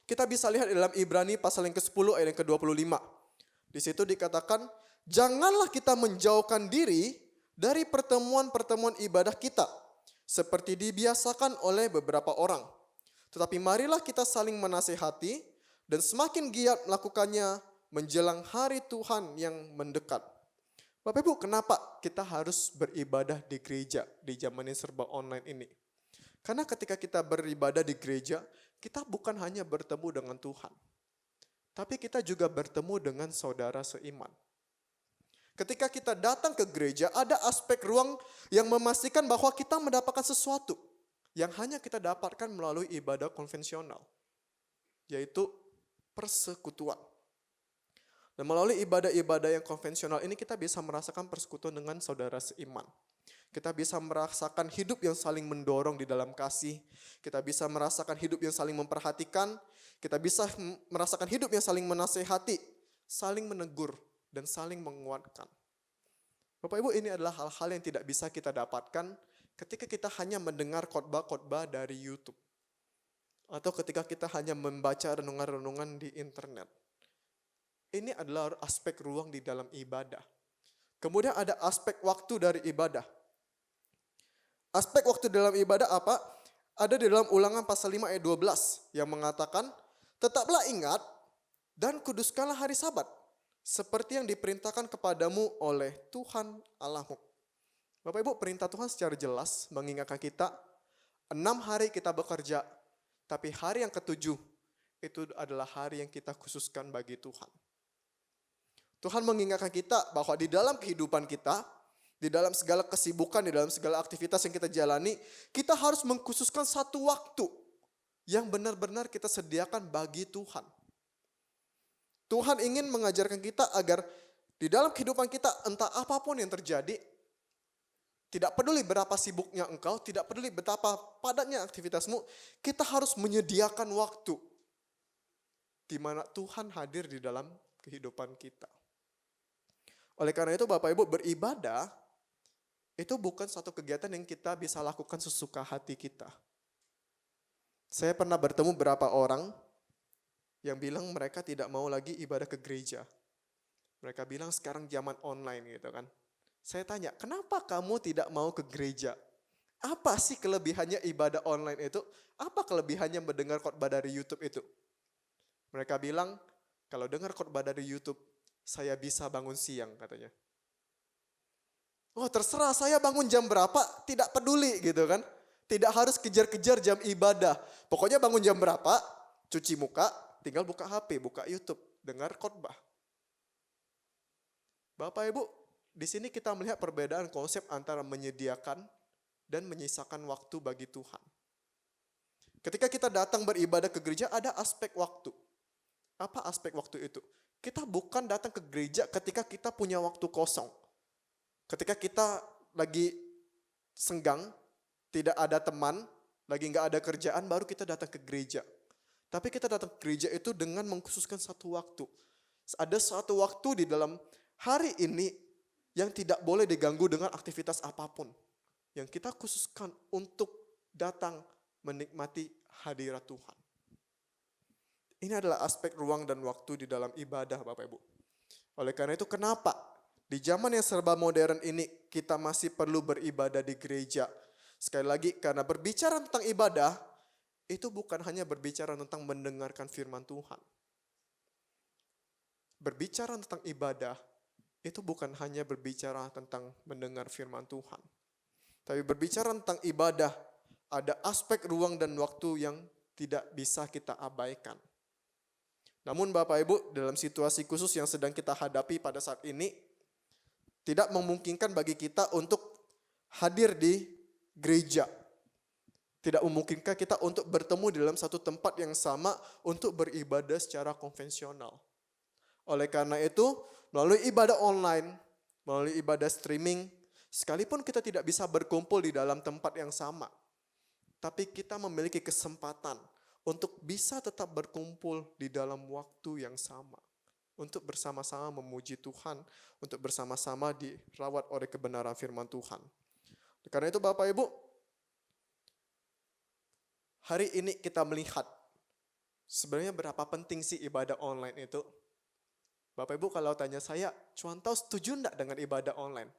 Kita bisa lihat di dalam Ibrani pasal yang ke-10 ayat yang ke-25. Di situ dikatakan, janganlah kita menjauhkan diri dari pertemuan-pertemuan ibadah kita, seperti dibiasakan oleh beberapa orang. Tetapi marilah kita saling menasihati dan semakin giat melakukannya menjelang hari Tuhan yang mendekat. Bapak Ibu, kenapa kita harus beribadah di gereja di zaman yang serba online ini? Karena ketika kita beribadah di gereja, kita bukan hanya bertemu dengan Tuhan, tapi kita juga bertemu dengan saudara seiman. Ketika kita datang ke gereja, ada aspek ruang yang memastikan bahwa kita mendapatkan sesuatu yang hanya kita dapatkan melalui ibadah konvensional, yaitu persekutuan. Dan melalui ibadah-ibadah yang konvensional ini kita bisa merasakan persekutuan dengan saudara seiman. Kita bisa merasakan hidup yang saling mendorong di dalam kasih. Kita bisa merasakan hidup yang saling memperhatikan. Kita bisa merasakan hidup yang saling menasehati, saling menegur, dan saling menguatkan. Bapak Ibu, ini adalah hal-hal yang tidak bisa kita dapatkan ketika kita hanya mendengar khotbah-khotbah dari YouTube. Atau ketika kita hanya membaca renungan-renungan di internet. Ini adalah aspek ruang di dalam ibadah. Kemudian ada aspek waktu dari ibadah. Aspek waktu dalam ibadah apa? Ada di dalam Ulangan pasal 5 ayat 12 yang mengatakan, tetaplah ingat dan kuduskanlah hari Sabat, seperti yang diperintahkan kepadamu oleh Tuhan Allahmu. Bapak Ibu, perintah Tuhan secara jelas mengingatkan kita, 6 hari kita bekerja, tapi hari yang ke-7 itu adalah hari yang kita khususkan bagi Tuhan. Tuhan mengingatkan kita bahwa di dalam kehidupan kita, di dalam segala kesibukan, di dalam segala aktivitas yang kita jalani, kita harus mengkhususkan satu waktu yang benar-benar kita sediakan bagi Tuhan. Tuhan ingin mengajarkan kita agar di dalam kehidupan kita, entah apapun yang terjadi, tidak peduli berapa sibuknya engkau, tidak peduli betapa padatnya aktivitasmu, kita harus menyediakan waktu di mana Tuhan hadir di dalam kehidupan kita. Oleh karena itu Bapak Ibu, beribadah itu bukan suatu kegiatan yang kita bisa lakukan sesuka hati kita. Saya pernah bertemu beberapa orang yang bilang mereka tidak mau lagi ibadah ke gereja. Mereka bilang sekarang zaman online gitu kan. Saya tanya, kenapa kamu tidak mau ke gereja? Apa sih kelebihannya ibadah online itu? Apa kelebihannya mendengar khotbah dari YouTube itu? Mereka bilang, kalau dengar khotbah dari YouTube, saya bisa bangun siang katanya. Oh terserah saya bangun jam berapa, tidak peduli gitu kan. Tidak harus kejar-kejar jam ibadah. Pokoknya bangun jam berapa, cuci muka, tinggal buka HP, buka YouTube, dengar khotbah. Bapak Ibu, di sini kita melihat perbedaan konsep antara menyediakan dan menyisakan waktu bagi Tuhan. Ketika kita datang beribadah ke gereja, ada aspek waktu. Apa aspek waktu itu? Kita bukan datang ke gereja ketika kita punya waktu kosong. Ketika kita lagi senggang, tidak ada teman, lagi nggak ada kerjaan, baru kita datang ke gereja. Tapi kita datang ke gereja itu dengan mengkhususkan satu waktu. Ada satu waktu di dalam hari ini yang tidak boleh diganggu dengan aktivitas apapun. Yang kita khususkan untuk datang menikmati hadirat Tuhan. Ini adalah aspek ruang dan waktu di dalam ibadah Bapak Ibu. Oleh karena itu kenapa di zaman yang serba modern ini kita masih perlu beribadah di gereja. Sekali lagi karena berbicara tentang ibadah itu bukan hanya berbicara tentang mendengarkan firman Tuhan. Berbicara tentang ibadah itu bukan hanya berbicara tentang mendengar firman Tuhan. Tapi berbicara tentang ibadah ada aspek ruang dan waktu yang tidak bisa kita abaikan. Namun Bapak Ibu, dalam situasi khusus yang sedang kita hadapi pada saat ini, tidak memungkinkan bagi kita untuk hadir di gereja. Tidak memungkinkan kita untuk bertemu di dalam satu tempat yang sama untuk beribadah secara konvensional. Oleh karena itu, melalui ibadah online, melalui ibadah streaming, sekalipun kita tidak bisa berkumpul di dalam tempat yang sama, tapi kita memiliki kesempatan untuk bisa tetap berkumpul di dalam waktu yang sama. Untuk bersama-sama memuji Tuhan, untuk bersama-sama dirawat oleh kebenaran firman Tuhan. Karena itu Bapak Ibu, hari ini kita melihat sebenarnya berapa penting sih ibadah online itu. Bapak Ibu kalau tanya saya, Cuantau setuju enggak dengan ibadah online?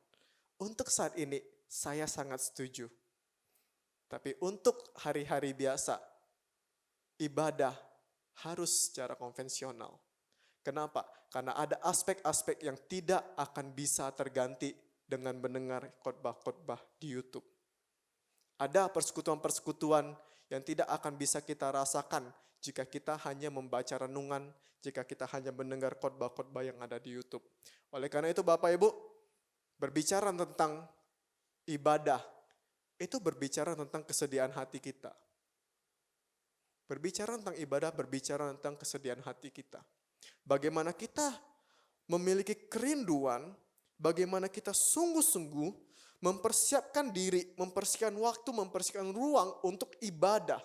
Untuk saat ini, saya sangat setuju. Tapi untuk hari-hari biasa, ibadah harus secara konvensional. Kenapa? Karena ada aspek-aspek yang tidak akan bisa terganti dengan mendengar khotbah-khotbah di YouTube. Ada persekutuan-persekutuan yang tidak akan bisa kita rasakan jika kita hanya membaca renungan, jika kita hanya mendengar khotbah-khotbah yang ada di YouTube. Oleh karena itu Bapak Ibu, berbicara tentang ibadah, itu berbicara tentang kesediaan hati kita. Berbicara tentang ibadah, berbicara tentang kesediaan hati kita. Bagaimana kita memiliki kerinduan, bagaimana kita sungguh-sungguh mempersiapkan diri, mempersiapkan waktu, mempersiapkan ruang untuk ibadah,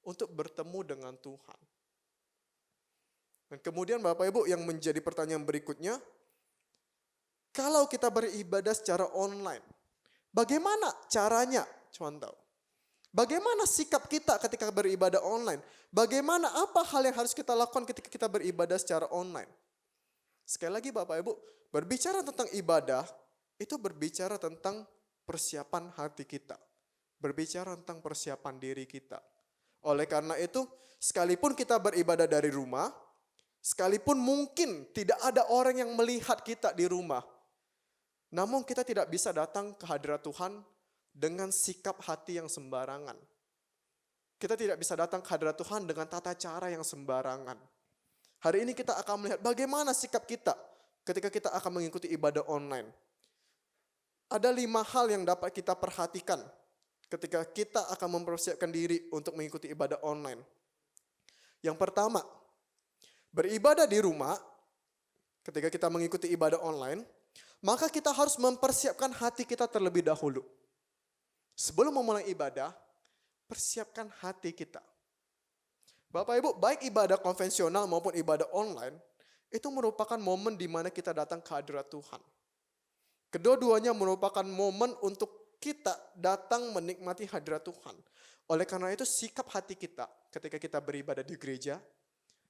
untuk bertemu dengan Tuhan. Dan kemudian Bapak Ibu yang menjadi pertanyaan berikutnya, kalau kita beribadah secara online, bagaimana caranya? Cuantau. Bagaimana sikap kita ketika beribadah online? Bagaimana apa hal yang harus kita lakukan ketika kita beribadah secara online? Sekali lagi Bapak Ibu, berbicara tentang ibadah, itu berbicara tentang persiapan hati kita. Berbicara tentang persiapan diri kita. Oleh karena itu, sekalipun kita beribadah dari rumah, sekalipun mungkin tidak ada orang yang melihat kita di rumah, namun kita tidak bisa datang ke hadirat Tuhan dengan sikap hati yang sembarangan. Kita tidak bisa datang ke hadirat Tuhan dengan tata cara yang sembarangan. Hari ini kita akan melihat bagaimana sikap kita ketika kita akan mengikuti ibadah online. Ada 5 hal yang dapat kita perhatikan ketika kita akan mempersiapkan diri untuk mengikuti ibadah online. Yang pertama, beribadah di rumah, ketika kita mengikuti ibadah online, maka kita harus mempersiapkan hati kita terlebih dahulu. Sebelum memulai ibadah, persiapkan hati kita. Bapak Ibu, baik ibadah konvensional maupun ibadah online, itu merupakan momen di mana kita datang ke hadirat Tuhan. Kedua-duanya merupakan momen untuk kita datang menikmati hadirat Tuhan. Oleh karena itu sikap hati kita ketika kita beribadah di gereja,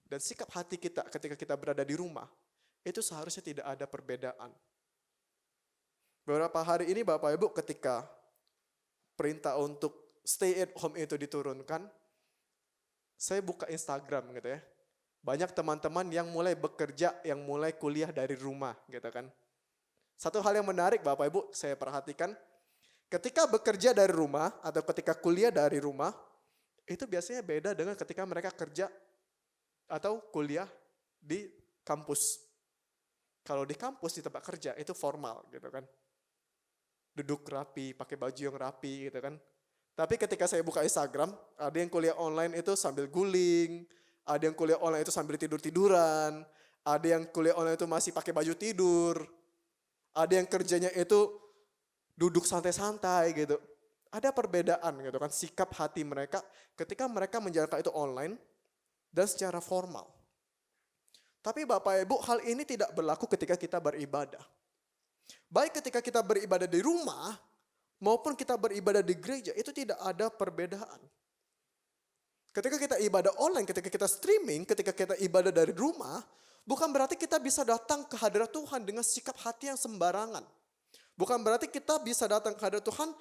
dan sikap hati kita ketika kita berada di rumah, itu seharusnya tidak ada perbedaan. Beberapa hari ini Bapak Ibu ketika perintah untuk stay at home itu diturunkan, saya buka Instagram gitu ya. Banyak teman-teman yang mulai bekerja, yang mulai kuliah dari rumah gitu kan. Satu hal yang menarik Bapak Ibu saya perhatikan, ketika bekerja dari rumah atau ketika kuliah dari rumah, itu biasanya beda dengan ketika mereka kerja atau kuliah di kampus. Kalau di kampus, di tempat kerja itu formal gitu kan. Duduk rapi, pakai baju yang rapi gitu kan. Tapi ketika saya buka Instagram, ada yang kuliah online itu sambil guling, ada yang kuliah online itu sambil tidur-tiduran, ada yang kuliah online itu masih pakai baju tidur, ada yang kerjanya itu duduk santai-santai gitu. Ada perbedaan gitu kan, sikap hati mereka ketika mereka menjalankan itu online dan secara formal. Tapi Bapak Ibu, hal ini tidak berlaku ketika kita beribadah. Baik ketika kita beribadah di rumah maupun kita beribadah di gereja, itu tidak ada perbedaan. Ketika kita ibadah online, ketika kita streaming, ketika kita ibadah dari rumah, bukan berarti kita bisa datang ke hadirat Tuhan dengan sikap hati yang sembarangan. Bukan berarti kita bisa datang ke hadirat Tuhan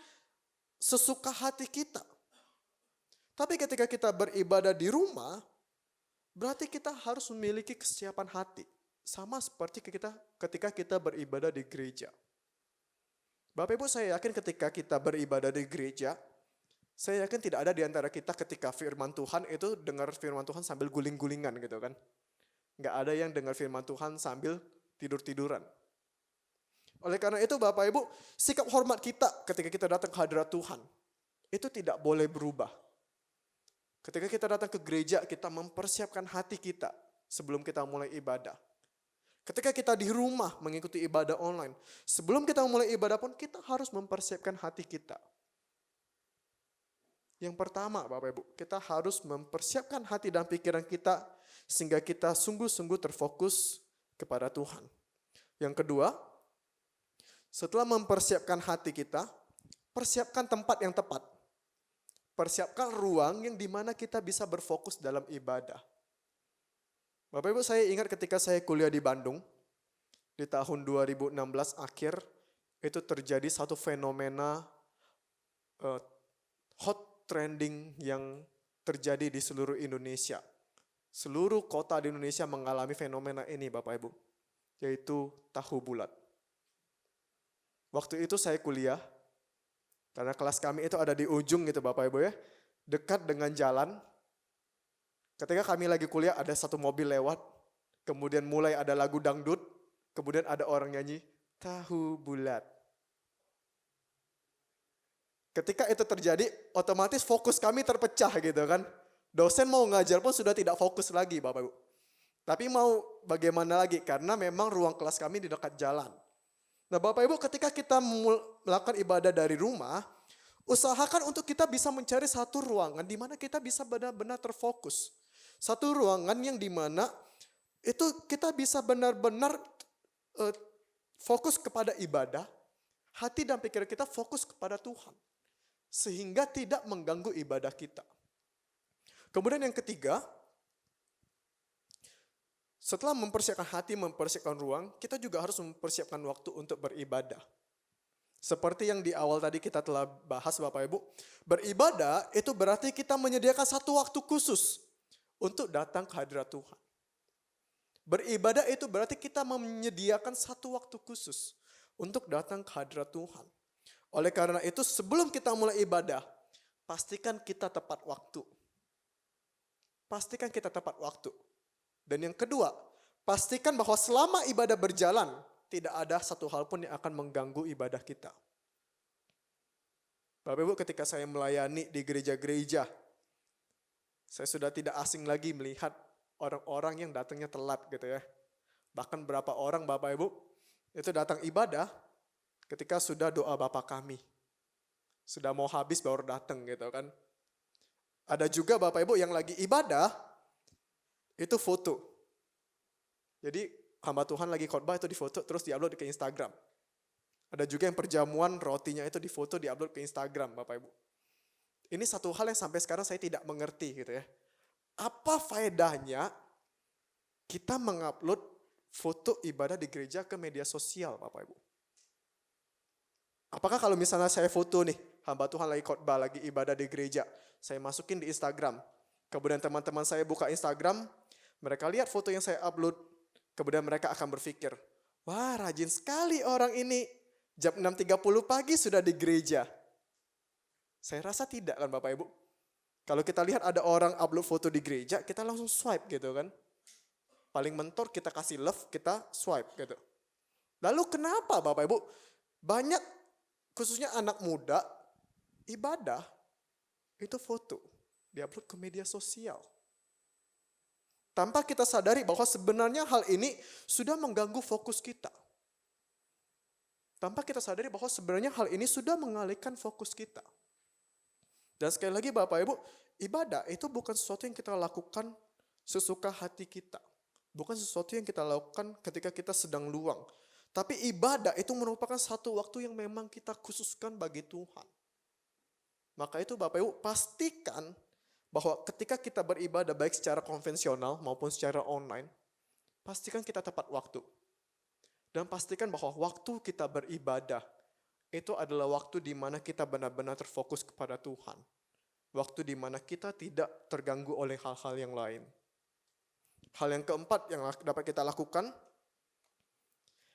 sesuka hati kita. Tapi ketika kita beribadah di rumah, berarti kita harus memiliki kesiapan hati. Sama seperti ketika kita beribadah di gereja. Bapak Ibu, saya yakin ketika kita beribadah di gereja, saya yakin tidak ada di antara kita ketika firman Tuhan itu dengar firman Tuhan sambil guling-gulingan gitu kan. Nggak ada yang dengar firman Tuhan sambil tidur-tiduran. Oleh karena itu Bapak Ibu, sikap hormat kita ketika kita datang ke hadirat Tuhan, itu tidak boleh berubah. Ketika kita datang ke gereja, kita mempersiapkan hati kita sebelum kita mulai ibadah. Ketika kita di rumah mengikuti ibadah online, sebelum kita mulai ibadah pun kita harus mempersiapkan hati kita. Yang pertama Bapak Ibu, kita harus mempersiapkan hati dan pikiran kita sehingga kita sungguh-sungguh terfokus kepada Tuhan. Yang kedua, setelah mempersiapkan hati kita, persiapkan tempat yang tepat. Persiapkan ruang yang dimana kita bisa berfokus dalam ibadah. Bapak Ibu, saya ingat ketika saya kuliah di Bandung, di tahun 2016 akhir, itu terjadi satu fenomena hot trending yang terjadi di seluruh Indonesia. Seluruh kota di Indonesia mengalami fenomena ini Bapak Ibu, yaitu tahu bulat. Waktu itu saya kuliah, karena kelas kami itu ada di ujung gitu Bapak Ibu ya, dekat dengan jalan. Ketika kami lagi kuliah ada satu mobil lewat, kemudian mulai ada lagu dangdut, kemudian ada orang nyanyi, tahu bulat. Ketika itu terjadi, otomatis fokus kami terpecah gitu kan. Dosen mau ngajar pun sudah tidak fokus lagi Bapak Ibu. Tapi mau bagaimana lagi, karena memang ruang kelas kami di dekat jalan. Nah Bapak Ibu, ketika kita melakukan ibadah dari rumah, usahakan untuk kita bisa mencari satu ruangan di mana kita bisa benar-benar terfokus. Satu ruangan yang dimana itu kita bisa benar-benar fokus kepada ibadah, hati dan pikiran kita fokus kepada Tuhan. Sehingga tidak mengganggu ibadah kita. Kemudian yang ketiga, setelah mempersiapkan hati, mempersiapkan ruang, kita juga harus mempersiapkan waktu untuk beribadah. Seperti yang di awal tadi kita telah bahas Bapak Ibu, beribadah itu berarti kita menyediakan satu waktu khusus untuk datang ke hadirat Tuhan. Beribadah itu berarti kita menyediakan satu waktu khusus untuk datang ke hadirat Tuhan. Oleh karena itu sebelum kita mulai ibadah, pastikan kita tepat waktu. Pastikan kita tepat waktu. Dan yang kedua, pastikan bahwa selama ibadah berjalan, tidak ada satu hal pun yang akan mengganggu ibadah kita. Bapak Ibu, ketika saya melayani di gereja-gereja, saya sudah tidak asing lagi melihat orang-orang yang datangnya telat gitu ya. Bahkan berapa orang Bapak Ibu, itu datang ibadah ketika sudah doa Bapa kami. Sudah mau habis baru datang gitu kan. Ada juga Bapak Ibu yang lagi ibadah, itu foto. Jadi hamba Tuhan lagi khotbah itu difoto terus diupload ke Instagram. Ada juga yang perjamuan rotinya itu difoto diupload ke Instagram Bapak Ibu. Ini satu hal yang sampai sekarang saya tidak mengerti gitu ya. Apa faedahnya kita mengupload foto ibadah di gereja ke media sosial Bapak Ibu? Apakah kalau misalnya saya foto nih, hamba Tuhan lagi khotbah, lagi ibadah di gereja, saya masukin di Instagram. Kemudian teman-teman saya buka Instagram, mereka lihat foto yang saya upload, kemudian mereka akan berpikir, wah rajin sekali orang ini, jam 6.30 pagi sudah di gereja. Saya rasa tidak kan Bapak Ibu. Kalau kita lihat ada orang upload foto di gereja, kita langsung swipe gitu kan. Paling mentor kita kasih love, kita swipe gitu. Lalu kenapa Bapak Ibu? Banyak khususnya anak muda ibadah itu foto diupload ke media sosial. Tanpa kita sadari bahwa sebenarnya hal ini sudah mengganggu fokus kita. Tanpa kita sadari bahwa sebenarnya hal ini sudah mengalihkan fokus kita. Dan sekali lagi Bapak Ibu, ibadah itu bukan sesuatu yang kita lakukan sesuka hati kita. Bukan sesuatu yang kita lakukan ketika kita sedang luang. Tapi ibadah itu merupakan satu waktu yang memang kita khususkan bagi Tuhan. Maka itu Bapak Ibu pastikan bahwa ketika kita beribadah baik secara konvensional maupun secara online, pastikan kita tepat waktu. Dan pastikan bahwa waktu kita beribadah itu adalah waktu di mana kita benar-benar terfokus kepada Tuhan. Waktu di mana kita tidak terganggu oleh hal-hal yang lain. Hal yang keempat yang dapat kita lakukan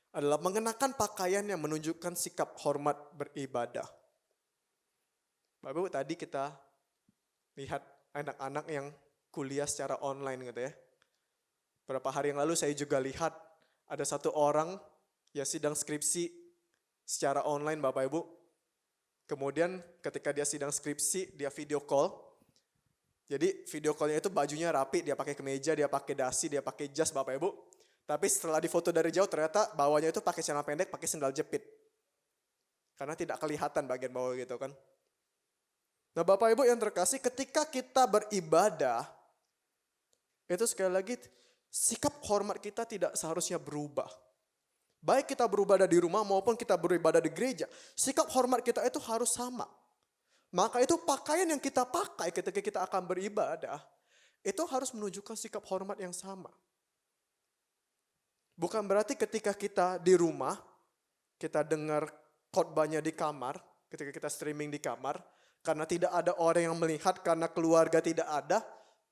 adalah mengenakan pakaian yang menunjukkan sikap hormat beribadah. Bapak Ibu, tadi kita lihat anak-anak yang kuliah secara online gitu ya. Beberapa hari yang lalu saya juga lihat ada satu orang yang sidang skripsi secara online Bapak Ibu. Kemudian ketika dia sidang skripsi, dia video call. Jadi video callnya itu bajunya rapi, dia pakai kemeja, dia pakai dasi, dia pakai jas Bapak Ibu. Tapi setelah difoto dari jauh ternyata bawahnya itu pakai celana pendek, pakai sendal jepit. Karena tidak kelihatan bagian bawah gitu kan. Nah Bapak Ibu yang terkasih, ketika kita beribadah, itu sekali lagi sikap hormat kita tidak seharusnya berubah. Baik kita beribadah di rumah maupun kita beribadah di gereja, sikap hormat kita itu harus sama. Maka itu pakaian yang kita pakai ketika kita akan beribadah, itu harus menunjukkan sikap hormat yang sama. Bukan berarti ketika kita di rumah, kita dengar khotbahnya di kamar, ketika kita streaming di kamar, karena tidak ada orang yang melihat, karena keluarga tidak ada,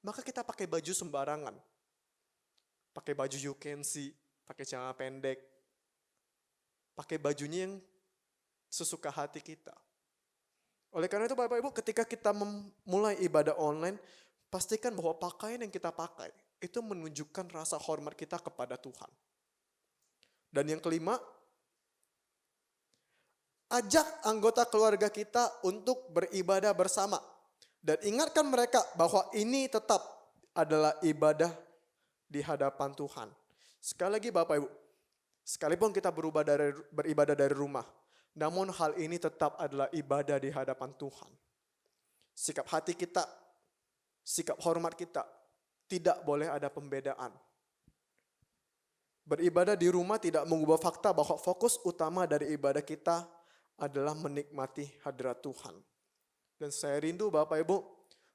maka kita pakai baju sembarangan. Pakai baju you can see, pakai celana pendek, pakai bajunya yang sesuka hati kita. Oleh karena itu Bapak Ibu, ketika kita memulai ibadah online, pastikan bahwa pakaian yang kita pakai itu menunjukkan rasa hormat kita kepada Tuhan. Dan yang kelima, ajak anggota keluarga kita untuk beribadah bersama. Dan ingatkan mereka bahwa ini tetap adalah ibadah di hadapan Tuhan. Sekali lagi Bapak Ibu, sekalipun kita beribadah dari rumah, namun hal ini tetap adalah ibadah di hadapan Tuhan. Sikap hati kita, sikap hormat kita, tidak boleh ada pembedaan. Beribadah di rumah tidak mengubah fakta bahwa fokus utama dari ibadah kita adalah menikmati hadirat Tuhan. Dan saya rindu Bapak Ibu,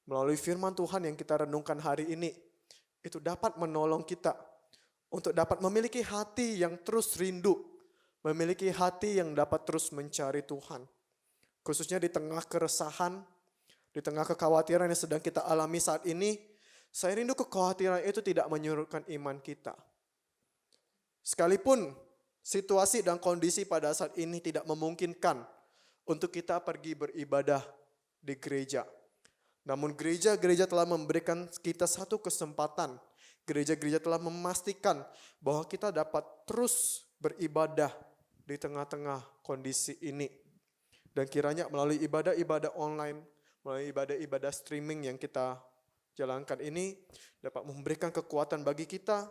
melalui firman Tuhan yang kita renungkan hari ini, itu dapat menolong kita untuk dapat memiliki hati yang terus rindu, memiliki hati yang dapat terus mencari Tuhan. Khususnya di tengah keresahan, di tengah kekhawatiran yang sedang kita alami saat ini, saya rindu kekhawatiran itu tidak menyurutkan iman kita. Sekalipun situasi dan kondisi pada saat ini tidak memungkinkan untuk kita pergi beribadah di gereja. Namun gereja-gereja telah memberikan kita satu kesempatan. Gereja-gereja telah memastikan bahwa kita dapat terus beribadah di tengah-tengah kondisi ini. Dan kiranya melalui ibadah-ibadah online, melalui ibadah-ibadah streaming yang kita jalankan ini, dapat memberikan kekuatan bagi kita,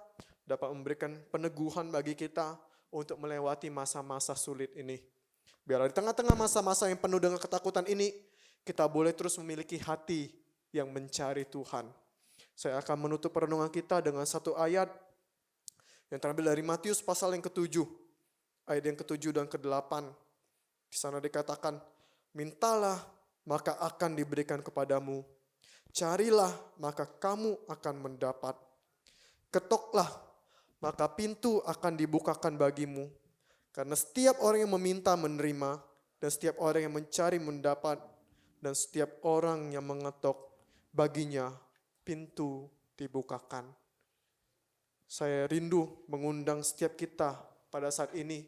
dapat memberikan peneguhan bagi kita untuk melewati masa-masa sulit ini. Biarlah di tengah-tengah masa-masa yang penuh dengan ketakutan ini, kita boleh terus memiliki hati yang mencari Tuhan. Saya akan menutup perenungan kita dengan satu ayat yang terambil dari Matius pasal yang ke-7. Ayat yang ke-7 dan ke-8. Di sana dikatakan, mintalah maka akan diberikan kepadamu. Carilah maka kamu akan mendapat. Ketoklah maka pintu akan dibukakan bagimu. Karena setiap orang yang meminta menerima, Dan setiap orang yang mencari mendapat, dan setiap orang yang mengetok, baginya pintu dibukakan. Saya rindu mengundang setiap kita pada saat ini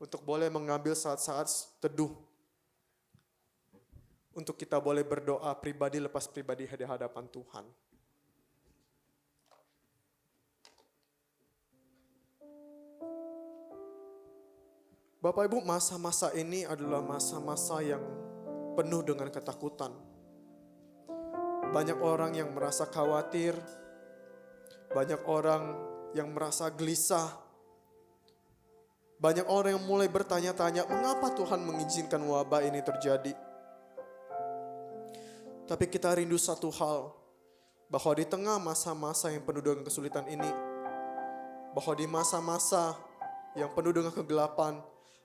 untuk boleh mengambil saat-saat teduh, untuk kita boleh berdoa pribadi lepas pribadi di hadapan Tuhan. Bapak Ibu, masa-masa ini adalah masa-masa yang penuh dengan ketakutan. Banyak orang yang merasa khawatir, banyak orang yang merasa gelisah, banyak orang yang mulai bertanya-tanya, mengapa Tuhan mengizinkan wabah ini terjadi? Tapi kita rindu satu hal, bahwa di tengah masa-masa yang penuh dengan kesulitan ini, bahwa di masa-masa yang penuh dengan kegelapan,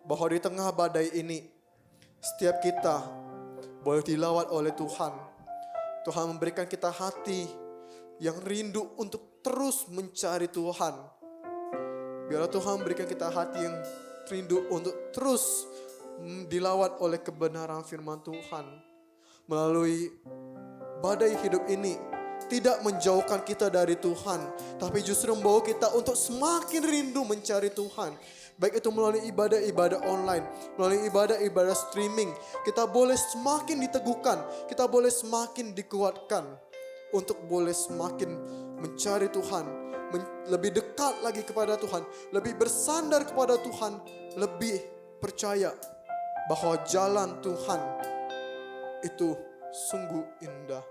bahwa di tengah badai ini, setiap kita boleh dilawat oleh Tuhan. Tuhan memberikan kita hati yang rindu untuk terus mencari Tuhan. Biarlah Tuhan memberikan kita hati yang rindu untuk terus dilawat oleh kebenaran firman Tuhan. Melalui badai hidup ini, tidak menjauhkan kita dari Tuhan, tapi justru membawa kita untuk semakin rindu mencari Tuhan. Baik itu melalui ibadah-ibadah online, melalui ibadah-ibadah streaming, kita boleh semakin diteguhkan, kita boleh semakin dikuatkan untuk boleh semakin mencari Tuhan, lebih dekat lagi kepada Tuhan, lebih bersandar kepada Tuhan, lebih percaya bahwa jalan Tuhan itu sungguh indah.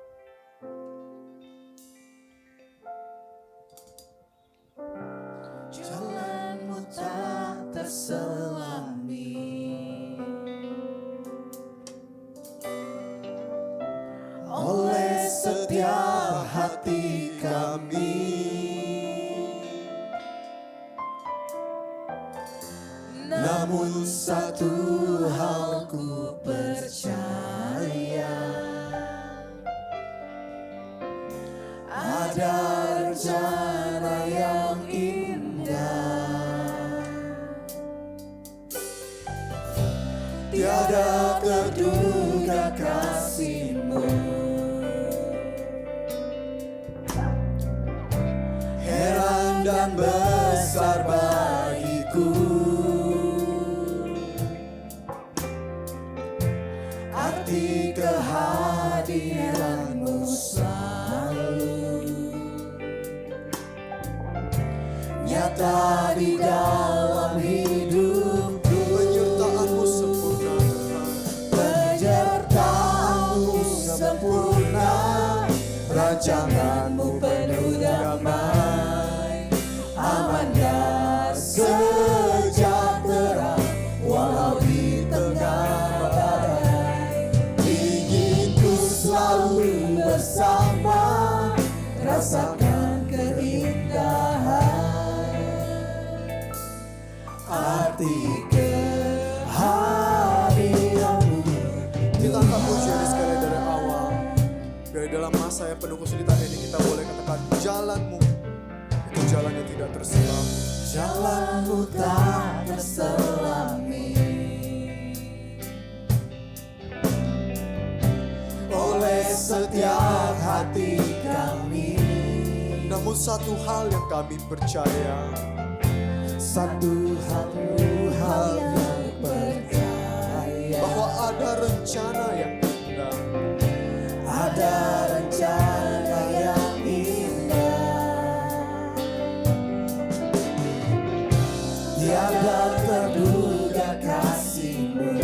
Jalanmu tak terselami, oleh setiap hati kami. Namun satu hal ku percaya, ada rencana yang indah. Tiada terduga kasih-Mu, heran dan besar bagiku. Arti kehadiran-Mu selalu nyata di dalam hidupku.
Penyertaan-Mu sempurna,
Penyertaan-Mu sempurna, rancangan-Mu penuh damai, aman dan sejahtera walau di tengah badai. Inginku selalu bersama, rasakan keindahan, arti kehadiran-Mu.
kita angkat pujian sekali dari awal. Biar dalam masa yang penuh kesulitan ini kita boleh katakan jalan-Mu itu jalan yang tidak terselami.
Jalan-Mu tak terselami, oleh setiap hati kami.
Namun satu hal yang kami percaya,
Satu hal yang percaya,
bahwa ada rencana yang indah.
ada rencana yang indah. Tiada terduga kasih-Mu,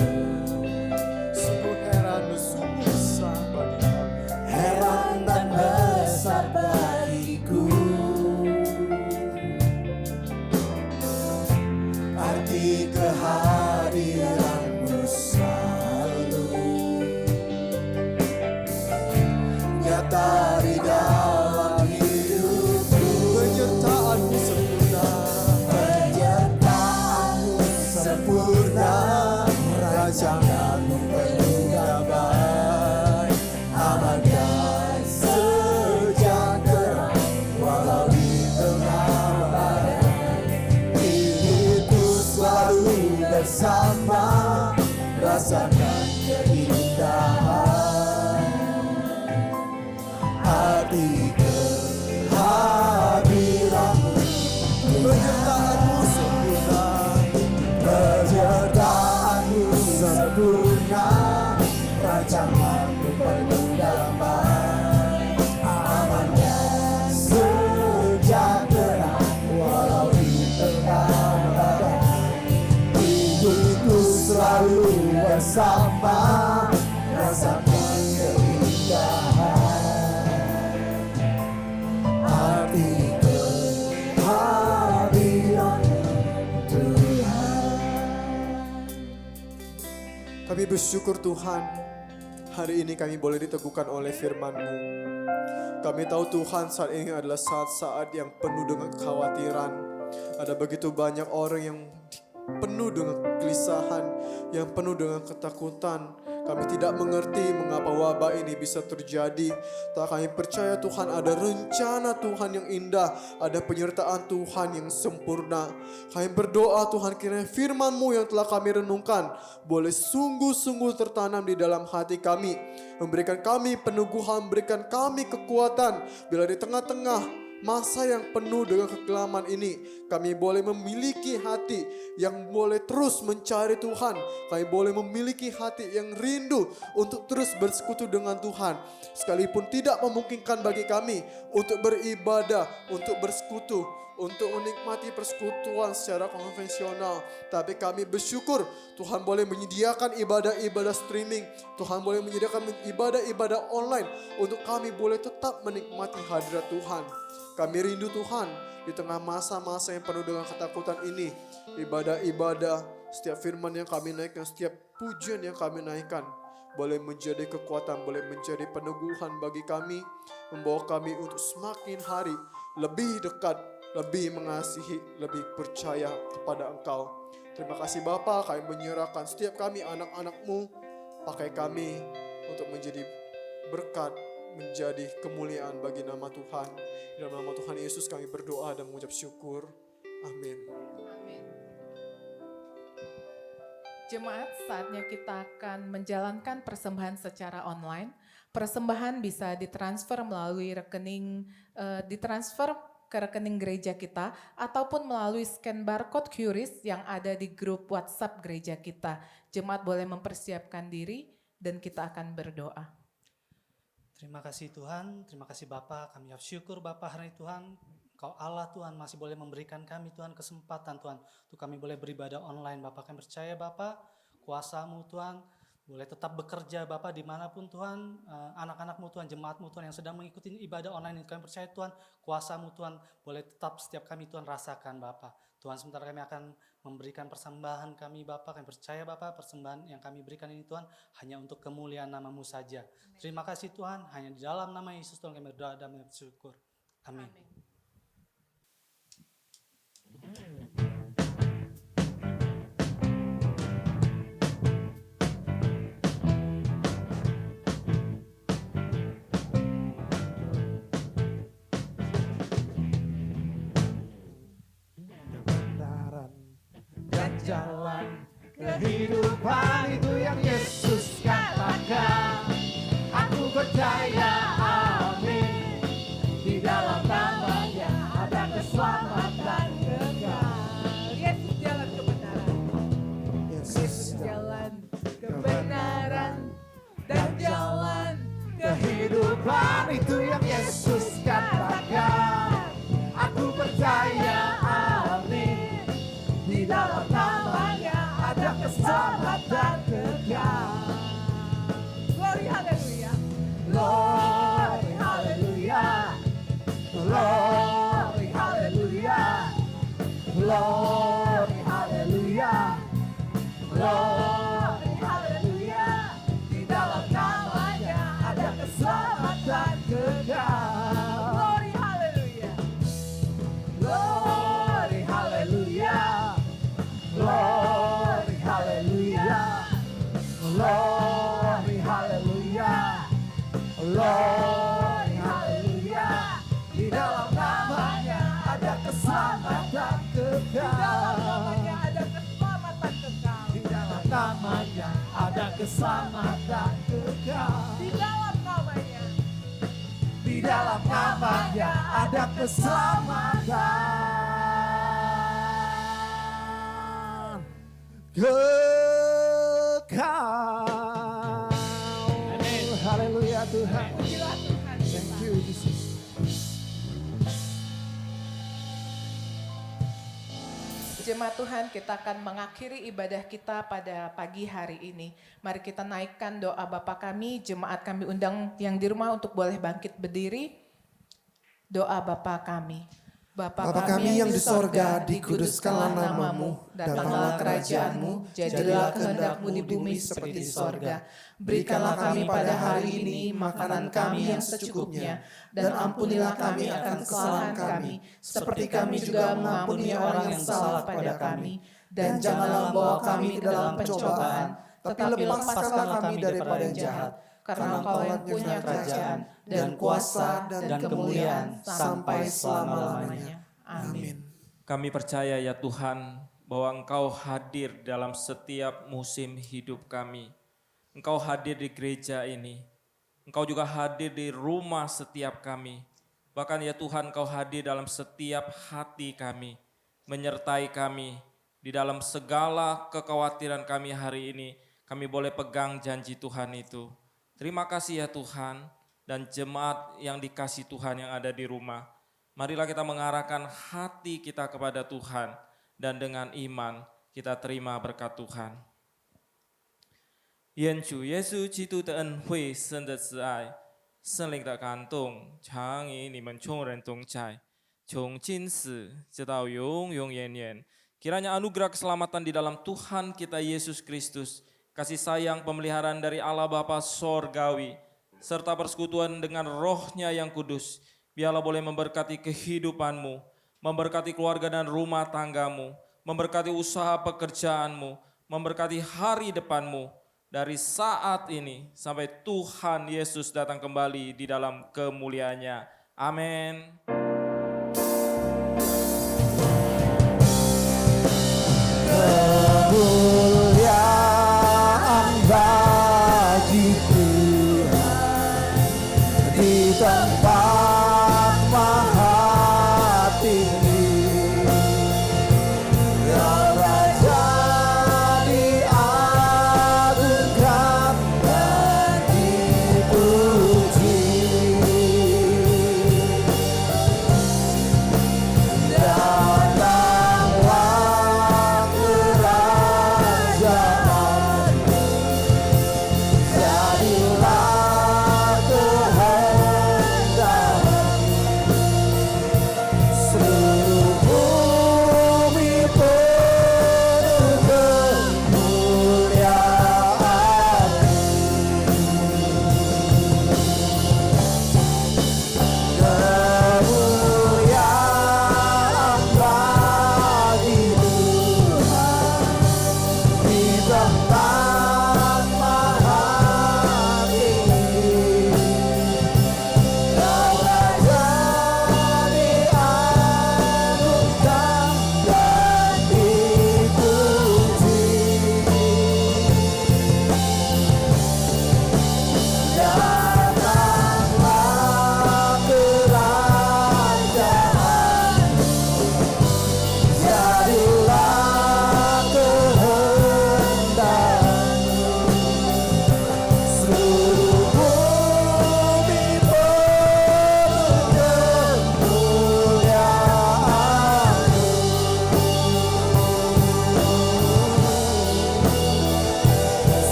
Sungguh heran dan sungguh besar bagi kami.
heran dan besar bagiku. Arti kehadiran-Mu selalu nyata di dalam hidupku.
Penyertaan-Mu sempurna,
Penyertaan-Mu sempurna, rancangan-Mu penuh damai, aman dan sejahtera walau di tengah badai. Inginku selalu bersama, rasakan keindahan arti kehadiranmu, penyertaanmu sempurna, penyertaanmu sempurna, rancanganmu penuh damai, amannya sejahtera walau di tengah badai, hidupku selalu bersama, rasakan keindahan arti kehadiran Tuhan.
Kami bersyukur Tuhan, hari ini kami boleh diteguhkan oleh firman-Mu. Kami tahu Tuhan saat ini adalah saat-saat yang penuh dengan kekhawatiran. Ada begitu banyak orang yang penuh dengan kegelisahan, yang penuh dengan ketakutan. Kami tidak mengerti mengapa wabah ini bisa terjadi. Tak kami percaya Tuhan ada rencana Tuhan yang indah, ada penyertaan Tuhan yang sempurna. Kami berdoa Tuhan kiranya firman-Mu yang telah kami renungkan boleh sungguh-sungguh tertanam di dalam hati kami. Memberikan kami peneguhan, memberikan kami kekuatan. Bila di tengah-tengah masa yang penuh dengan kegelapan ini, kami boleh memiliki hati yang boleh terus mencari Tuhan. Kami boleh memiliki hati yang rindu untuk terus bersekutu dengan Tuhan. Sekalipun tidak memungkinkan bagi kami untuk beribadah, untuk bersekutu, untuk menikmati persekutuan secara konvensional. Tapi kami bersyukur Tuhan boleh menyediakan ibadah-ibadah streaming. Tuhan boleh menyediakan ibadah-ibadah online untuk kami boleh tetap menikmati hadirat Tuhan. Kami rindu Tuhan di tengah masa-masa yang penuh dengan ketakutan ini. Ibadah-ibadah, setiap firman yang kami naikkan, setiap pujian yang kami naikkan boleh menjadi kekuatan, boleh menjadi peneguhan bagi kami. Membawa kami untuk semakin hari lebih dekat, lebih mengasihi, lebih percaya kepada Engkau. Terima kasih Bapa, kami menyerahkan setiap kami anak-anak-Mu. Pakai kami untuk menjadi berkat, menjadi kemuliaan bagi nama Tuhan. Dalam nama Tuhan Yesus kami berdoa dan mengucap syukur. Amin.
Amin. Jemaat, saatnya kita akan menjalankan persembahan secara online. Persembahan bisa ditransfer melalui rekening, ditransfer ke rekening gereja kita ataupun melalui scan barcode QRIS yang ada di grup WhatsApp gereja kita. Jemaat boleh mempersiapkan diri dan kita akan berdoa.
Terima kasih Tuhan, terima kasih Bapa. Kami syukur Bapa hari ini Tuhan, Kau Allah Tuhan masih boleh memberikan kami Tuhan kesempatan Tuhan untuk kami boleh beribadah online Bapa. Kami percaya Bapa, kuasa-Mu Tuhan boleh tetap bekerja Bapa dimanapun Tuhan, anak-anak-Mu Tuhan, jemaat-Mu Tuhan yang sedang mengikuti ibadah online ini. Kami percaya Tuhan, kuasa-Mu Tuhan boleh tetap setiap kami Tuhan rasakan Bapa. Tuhan, sementara kami akan memberikan persembahan kami Bapa, kami percaya Bapa persembahan yang kami berikan ini Tuhan hanya untuk kemuliaan nama-Mu saja. Terima kasih Tuhan, hanya di dalam nama Yesus Tuhan kami berdoa dan bersyukur. Amin.
Kebenaran dan jalan kehidupan itu yang Yesus katakan. Aku percaya, amin. Di dalam nama-Nya ada keselamatan kekal.
Yesus jalan kebenaran.
Yesus
Jalan kebenaran dan jalan
kehidupan itu yang Yesus katakan. Aku percaya, amin. Di dalam nama-Nya ada keselamatan kekal.
Glory haleluya.
Glory haleluya. Glory haleluya. Glory haleluya. Glory haleluya. Di dalam nama-Nya ada keselamatan kekal.
Glory haleluya.
Glory haleluya. Glory haleluya. Glory haleluya. Glory haleluya. Di dalam nama-Nya ada keselamatan kekal.
Namanya ada keselamatan kekal.
Di dalam nama-Nya ada
keselamatan kekal.
Di dalam namanya.
Di dalam namanya ada keselamatan kekal. Haleluya Tuhan.
Pujilah Tuhan.
Thank you Jesus.
Jemaat Tuhan, kita akan mengakhiri ibadah kita pada pagi hari ini. Mari kita naikkan doa Bapa kami, jemaat kami undang yang di rumah untuk boleh bangkit berdiri. Doa Bapa kami.
Bapa kami yang di sorga, dikuduskanlah namamu, datanglah kerajaanmu, jadilah kehendakmu di bumi seperti di sorga. Berikanlah kami pada hari ini makanan kami yang secukupnya, dan ampunilah kami akan kesalahan kami, seperti kami juga mengampuni orang yang salah pada kami. Dan janganlah membawa kami ke dalam pencobaan, tapi lepaskanlah kami daripada yang jahat. Karena Engkau yang punya kerajaan dan kuasa dan kemuliaan sampai selama-lamanya. Amin.
Kami percaya ya Tuhan bahwa Engkau hadir dalam setiap musim hidup kami. Engkau hadir di gereja ini. Engkau juga hadir di rumah setiap kami. Bahkan ya Tuhan Engkau hadir dalam setiap hati kami. Menyertai kami di dalam segala kekhawatiran kami hari ini. Kami boleh pegang janji Tuhan itu. Terima kasih ya Tuhan dan jemaat yang dikasih Tuhan yang ada di rumah. Marilah kita mengarahkan hati kita kepada Tuhan dan dengan iman kita terima berkat Tuhan. 愿主耶稣基督的恩惠、神的慈爱、圣灵的感动，常与你们众人同在，从今时直到永永远远。Kiranya anugerah keselamatan di dalam Tuhan kita Yesus Kristus, kasih sayang pemeliharaan dari Allah Bapa Sorgawi, serta persekutuan dengan rohnya yang kudus, biarlah boleh memberkati kehidupanmu, memberkati keluarga dan rumah tanggamu, memberkati usaha pekerjaanmu, memberkati hari depanmu, dari saat ini sampai Tuhan Yesus datang kembali di dalam kemuliaannya. Amin.